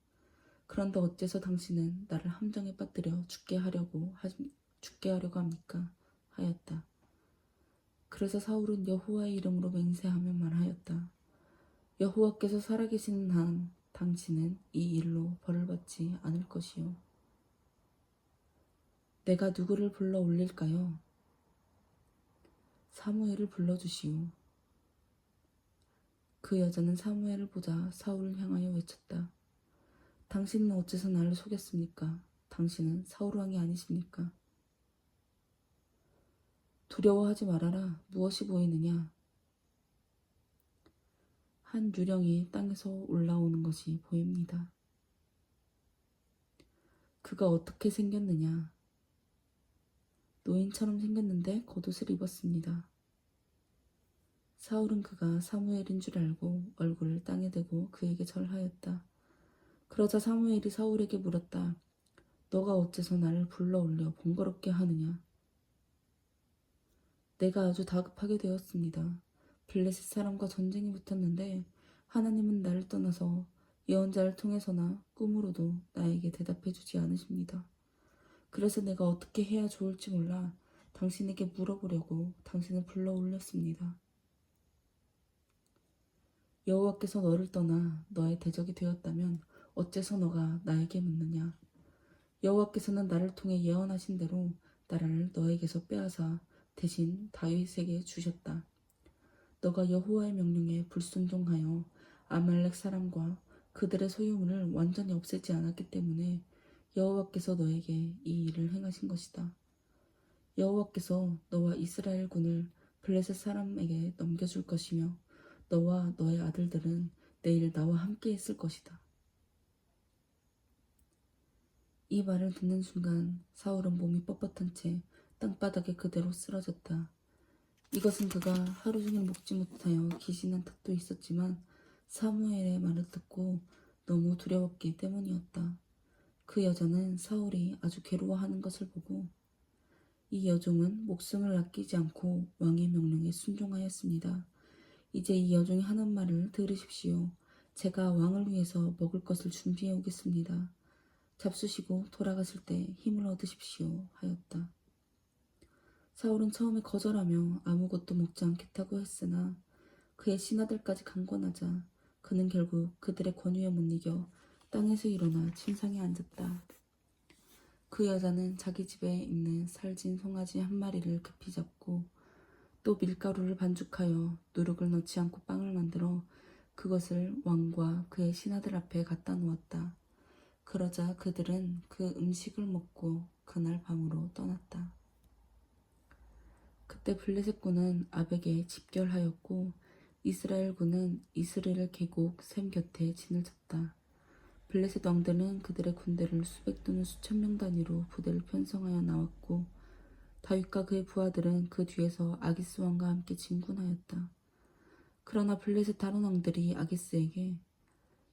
그런데 어째서 당신은 나를 함정에 빠뜨려 죽게 하려고 합니까? 하였다. 그래서 사울은 여호와의 이름으로 맹세하며 말하였다. 여호와께서 살아계시는 한 당신은 이 일로 벌을 받지 않을 것이요. 내가 누구를 불러 올릴까요? 사무엘을 불러주시오. 그 여자는 사무엘을 보자 사울을 향하여 외쳤다. 당신은 어째서 나를 속였습니까? 당신은 사울왕이 아니십니까? 두려워하지 말아라. 무엇이 보이느냐? 한 유령이 땅에서 올라오는 것이 보입니다. 그가 어떻게 생겼느냐? 노인처럼 생겼는데 겉옷을 입었습니다. 사울은 그가 사무엘인 줄 알고 얼굴을 땅에 대고 그에게 절하였다. 그러자 사무엘이 사울에게 물었다. 너가 어째서 나를 불러 올려 번거롭게 하느냐? 내가 아주 다급하게 되었습니다. 블레셋 사람과 전쟁이 붙었는데 하나님은 나를 떠나서 예언자를 통해서나 꿈으로도 나에게 대답해 주지 않으십니다. 그래서 내가 어떻게 해야 좋을지 몰라 당신에게 물어보려고 당신을 불러 올렸습니다. 여호와께서 너를 떠나 너의 대적이 되었다면 어째서 너가 나에게 묻느냐? 여호와께서는 나를 통해 예언하신 대로 나라를 너에게서 빼앗아 대신 다윗에게 주셨다. 너가 여호와의 명령에 불순종하여 아말렉 사람과 그들의 소유물을 완전히 없애지 않았기 때문에 여호와께서 너에게 이 일을 행하신 것이다. 여호와께서 너와 이스라엘 군을 블레셋 사람에게 넘겨줄 것이며 너와 너의 아들들은 내일 나와 함께 있을 것이다. 이 말을 듣는 순간 사울은 몸이 뻣뻣한 채 땅바닥에 그대로 쓰러졌다. 이것은 그가 하루 종일 먹지 못하여 기신한 탓도 있었지만 사무엘의 말을 듣고 너무 두려웠기 때문이었다. 그 여자는 사울이 아주 괴로워하는 것을 보고 이 여종은 목숨을 아끼지 않고 왕의 명령에 순종하였습니다. 이제 이 여종이 하는 말을 들으십시오. 제가 왕을 위해서 먹을 것을 준비해 오겠습니다. 잡수시고 돌아가실 때 힘을 얻으십시오. 하였다. 사울은 처음에 거절하며 아무것도 먹지 않겠다고 했으나 그의 신하들까지 강권하자 그는 결국 그들의 권유에 못 이겨 땅에서 일어나 침상에 앉았다. 그 여자는 자기 집에 있는 살진 송아지 한 마리를 급히 잡고 또 밀가루를 반죽하여 누룩을 넣지 않고 빵을 만들어 그것을 왕과 그의 신하들 앞에 갖다 놓았다. 그러자 그들은 그 음식을 먹고 그날 밤으로 떠났다. 그때 블레셋군은 아벡에 집결하였고 이스라엘군은 이스라엘 계곡 샘 곁에 진을 쳤다. 블레셋 왕들은 그들의 군대를 수백 또는 수천 명 단위로 부대를 편성하여 나왔고 다윗과 그의 부하들은 그 뒤에서 아기스 왕과 함께 진군하였다. 그러나 블레셋 다른 왕들이 아기스에게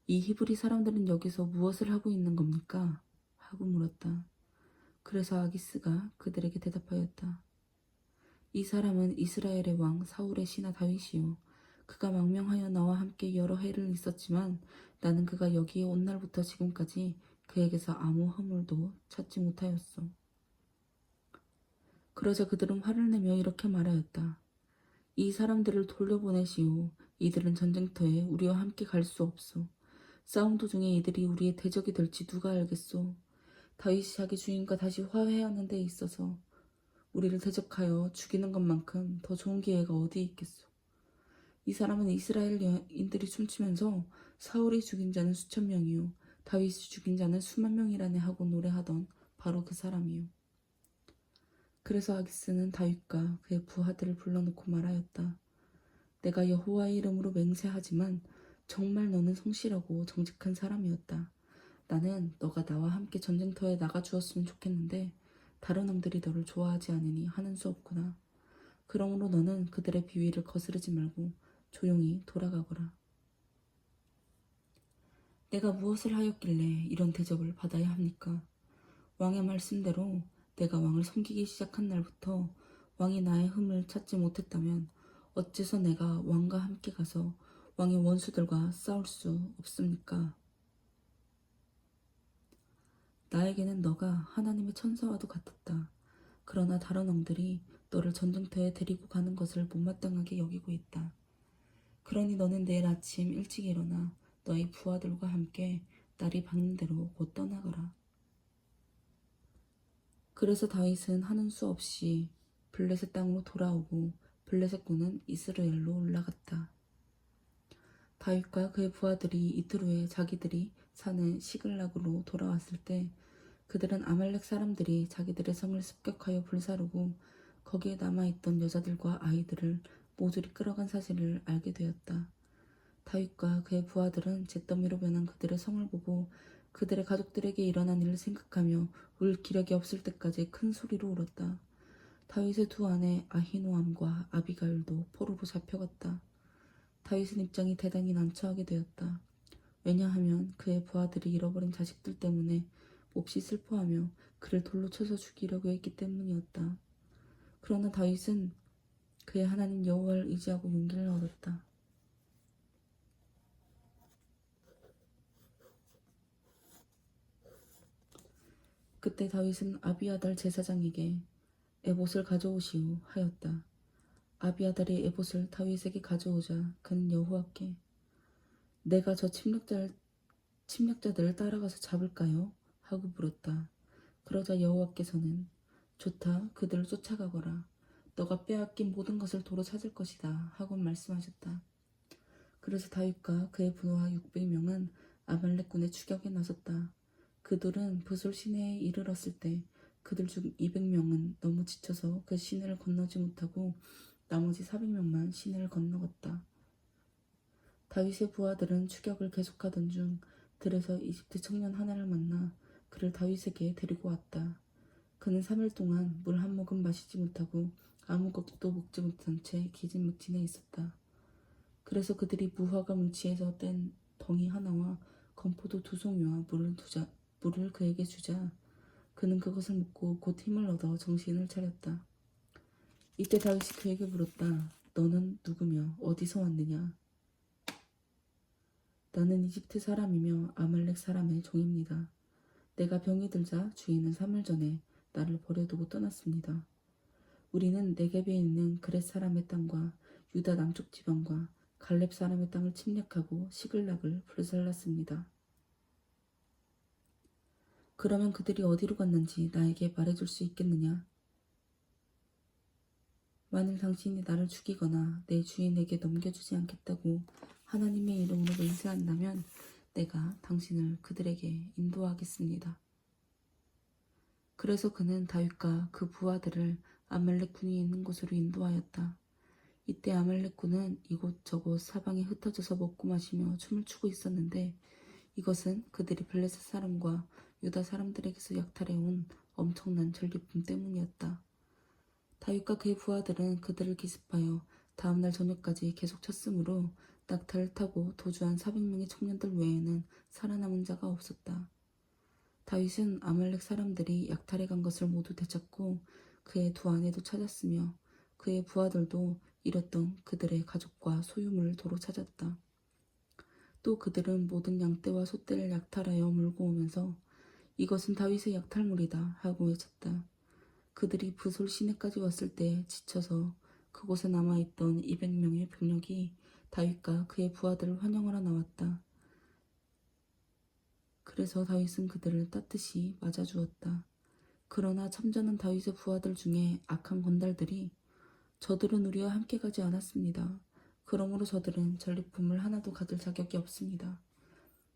이 히브리 사람들은 여기서 무엇을 하고 있는 겁니까? 하고 물었다. 그래서 아기스가 그들에게 대답하였다. 이 사람은 이스라엘의 왕 사울의 신하 다윗이요. 그가 망명하여 나와 함께 여러 해를 있었지만 나는 그가 여기에 온 날부터 지금까지 그에게서 아무 허물도 찾지 못하였소. 그러자 그들은 화를 내며 이렇게 말하였다. 이 사람들을 돌려보내시오. 이들은 전쟁터에 우리와 함께 갈 수 없소. 싸움 도중에 이들이 우리의 대적이 될지 누가 알겠소. 다윗이 자기 주인과 다시 화해하는 데 있어서 우리를 대적하여 죽이는 것만큼 더 좋은 기회가 어디 있겠소. 이 사람은 이스라엘인들이 춤추면서 사울이 죽인 자는 수천 명이요 다윗이 죽인 자는 수만 명이라네 하고 노래하던 바로 그 사람이요. 그래서 아기스는 다윗과 그의 부하들을 불러놓고 말하였다. 내가 여호와의 이름으로 맹세하지만 정말 너는 성실하고 정직한 사람이었다. 나는 너가 나와 함께 전쟁터에 나가 주었으면 좋겠는데 다른 왕들이 너를 좋아하지 않으니 하는 수 없구나. 그러므로 너는 그들의 비위를 거스르지 말고 조용히 돌아가거라. 내가 무엇을 하였길래 이런 대접을 받아야 합니까? 왕의 말씀대로 내가 왕을 섬기기 시작한 날부터 왕이 나의 흠을 찾지 못했다면 어째서 내가 왕과 함께 가서 왕의 원수들과 싸울 수 없습니까? 나에게는 너가 하나님의 천사와도 같았다. 그러나 다른 왕들이 너를 전쟁터에 데리고 가는 것을 못마땅하게 여기고 있다. 그러니 너는 내일 아침 일찍 일어나 너희 부하들과 함께 날이 밝는 대로 곧 떠나거라. 그래서 다윗은 하는 수 없이 블레셋 땅으로 돌아오고 블레셋군은 이스라엘로 올라갔다. 다윗과 그의 부하들이 이틀 후에 자기들이 사는 시글락으로 돌아왔을 때 그들은 아말렉 사람들이 자기들의 성을 습격하여 불사르고 거기에 남아있던 여자들과 아이들을 모조리 끌어간 사실을 알게 되었다. 다윗과 그의 부하들은 잿더미로 변한 그들의 성을 보고 그들의 가족들에게 일어난 일을 생각하며 울 기력이 없을 때까지 큰 소리로 울었다. 다윗의 두 아내 아히노암과 아비가일도 포로로 잡혀갔다. 다윗은 입장이 대단히 난처하게 되었다. 왜냐하면 그의 부하들이 잃어버린 자식들 때문에 몹시 슬퍼하며 그를 돌로 쳐서 죽이려고 했기 때문이었다. 그러나 다윗은 그의 하나님 여호와를 의지하고 용기를 얻었다. 그때 다윗은 아비아달 제사장에게 에봇을 가져오시오 하였다. 아비아달이 에봇을 다윗에게 가져오자 그는 여호와께 내가 저 침략자들을 따라가서 잡을까요? 하고 물었다. 그러자 여호와께서는 좋다, 그들을 쫓아가거라. 너가 빼앗긴 모든 것을 도로 찾을 것이다 하고 말씀하셨다. 그래서 다윗과 그의 부하 600명은 아말렉군의 추격에 나섰다. 그들은 부솔 시내에 이르렀을 때 그들 중 200명은 너무 지쳐서 그 시내를 건너지 못하고 나머지 400명만 시내를 건너갔다. 다윗의 부하들은 추격을 계속하던 중 들에서 이집트 청년 하나를 만나 그를 다윗에게 데리고 왔다. 그는 3일 동안 물 한 모금 마시지 못하고 아무것도 먹지 못한 채 기진맥진해 있었다. 그래서 그들이 무화과 뭉치에서 뗀 덩이 하나와 건포도 2송이와 물을 그에게 주자 그는 그것을 먹고 곧 힘을 얻어 정신을 차렸다. 이때 다윗이 그에게 물었다. 너는 누구며 어디서 왔느냐? 나는 이집트 사람이며 아말렉 사람의 종입니다. 내가 병이 들자 주인은 3일 전에 나를 버려두고 떠났습니다. 우리는 네겝에 있는 그렛 사람의 땅과 유다 남쪽 지방과 갈렙 사람의 땅을 침략하고 시글락을 불살랐습니다. 그러면 그들이 어디로 갔는지 나에게 말해줄 수 있겠느냐? 만일 당신이 나를 죽이거나 내 주인에게 넘겨주지 않겠다고 하나님의 이름으로 맹세한다면 내가 당신을 그들에게 인도하겠습니다. 그래서 그는 다윗과 그 부하들을 아말렉 군이 있는 곳으로 인도하였다. 이때 아말렉 군은 이곳저곳 사방에 흩어져서 먹고 마시며 춤을 추고 있었는데 이것은 그들이 블레셋 사람과 유다 사람들에게서 약탈해온 엄청난 전리품 때문이었다. 다윗과 그의 부하들은 그들을 기습하여 다음날 저녁까지 계속 쳤으므로 낙타를 타고 도주한 400명의 청년들 외에는 살아남은 자가 없었다. 다윗은 아말렉 사람들이 약탈해 간 것을 모두 되찾고 그의 두 아내도 찾았으며 그의 부하들도 잃었던 그들의 가족과 소유물을 도로 찾았다. 또 그들은 모든 양떼와 소떼를 약탈하여 몰고 오면서 이것은 다윗의 약탈물이다 하고 외쳤다. 그들이 부솔 시내까지 왔을 때 지쳐서 그곳에 남아있던 200명의 병력이 다윗과 그의 부하들을 환영하러 나왔다. 그래서 다윗은 그들을 따뜻이 맞아주었다. 그러나 참전한 다윗의 부하들 중에 악한 건달들이 저들은 우리와 함께 가지 않았습니다. 그러므로 저들은 전리품을 하나도 가질 자격이 없습니다.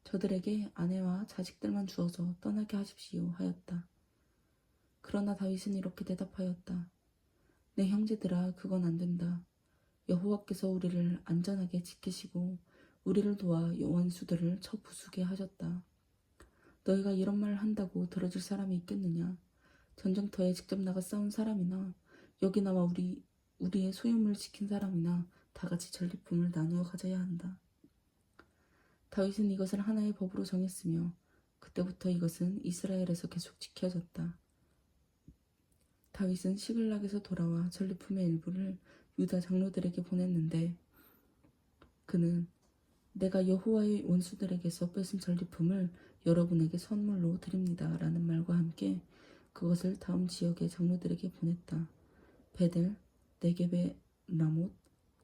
저들에게 아내와 자식들만 주어서 떠나게 하십시오 하였다. 그러나 다윗은 이렇게 대답하였다. 내 형제들아, 그건 안 된다. 여호와께서 우리를 안전하게 지키시고 우리를 도와 원수들을 쳐 부수게 하셨다. 너희가 이런 말을 한다고 들어줄 사람이 있겠느냐? 전쟁터에 직접 나가 싸운 사람이나 여기 나와 우리의 소유물을 지킨 사람이나 다 같이 전리품을 나누어 가져야 한다. 다윗은 이것을 하나의 법으로 정했으며 그때부터 이것은 이스라엘에서 계속 지켜졌다. 다윗은 시글락에서 돌아와 전리품의 일부를 유다 장로들에게 보냈는데 그는 내가 여호와의 원수들에게서 뺏은 전리품을 여러분에게 선물로 드립니다 라는 말과 함께 그것을 다음 지역의 장로들에게 보냈다. 베델, 네겝의 라못,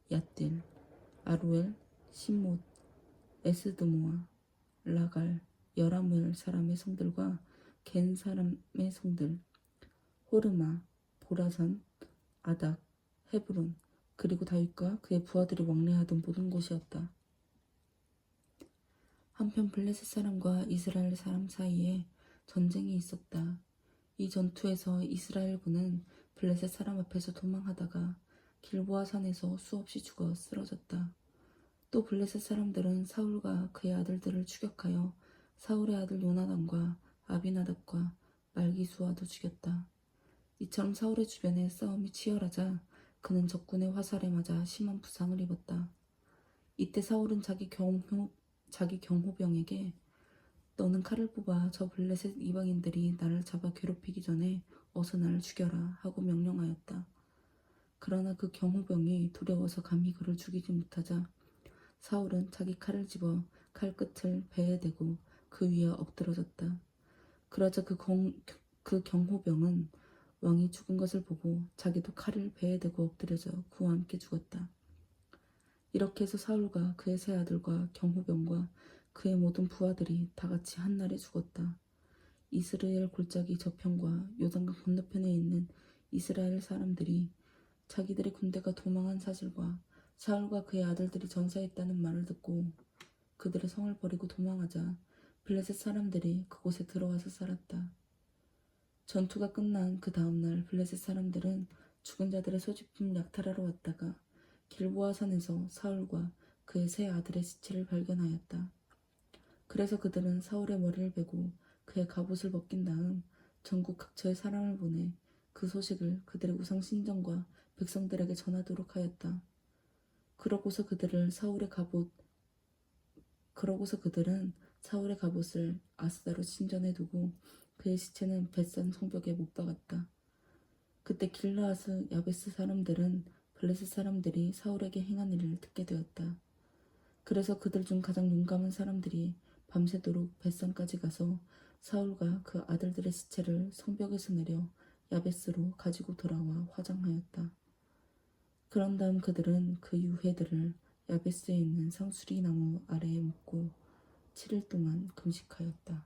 얏딜, 아루엘, 신못, 에스드모아, 라갈, 여라무엘 사람의 성들과 겐 사람의 성들, 호르마, 보라산, 아닥, 헤브론, 그리고 다윗과 그의 부하들이 왕래하던 모든 곳이었다. 한편 블레셋 사람과 이스라엘 사람 사이에 전쟁이 있었다. 이 전투에서 이스라엘군은 블레셋 사람 앞에서 도망하다가 길보아 산에서 수없이 죽어 쓰러졌다. 또 블레셋 사람들은 사울과 그의 아들들을 추격하여 사울의 아들 요나단과 아비나답과 말기수아도 죽였다. 이처럼 사울의 주변에 싸움이 치열하자 그는 적군의 화살에 맞아 심한 부상을 입었다. 이때 사울은 자기 경호병에게 너는 칼을 뽑아 저 블레셋 이방인들이 나를 잡아 괴롭히기 전에 어서 나를 죽여라 하고 명령하였다. 그러나 그 경호병이 두려워서 감히 그를 죽이지 못하자 사울은 자기 칼을 집어 칼 끝을 배에 대고 그 위에 엎드러졌다. 그러자 그 경호병은 왕이 죽은 것을 보고 자기도 칼을 배에 대고 엎드려져 그와 함께 죽었다. 이렇게 해서 사울과 그의 세 아들과 경호병과 그의 모든 부하들이 다 같이 한날에 죽었다. 이스라엘 골짜기 저편과 요단강 건너편에 있는 이스라엘 사람들이 자기들의 군대가 도망한 사실과 사울과 그의 아들들이 전사했다는 말을 듣고 그들의 성을 버리고 도망하자 블레셋 사람들이 그곳에 들어와서 살았다. 전투가 끝난 그 다음날 블레셋 사람들은 죽은 자들의 소지품 약탈하러 왔다가 길보아 산에서 사울과 그의 세 아들의 시체를 발견하였다. 그래서 그들은 사울의 머리를 베고 그의 갑옷을 벗긴 다음 전국 각처에 사람을 보내 그 소식을 그들의 우상 신전과 백성들에게 전하도록 하였다. 그러고서 그들은 사울의 갑옷을 아스다로 신전에 두고 그의 시체는 벳산 성벽에 못 박았다. 그때 길르앗 야베스 사람들은 블레셋 사람들이 사울에게 행한 일을 듣게 되었다. 그래서 그들 중 가장 용감한 사람들이 밤새도록 벳산까지 가서 사울과 그 아들들의 시체를 성벽에서 내려 야베스로 가지고 돌아와 화장하였다. 그런 다음 그들은 그 유해들을 야베스에 있는 상수리 나무 아래에 묻고 7일 동안 금식하였다.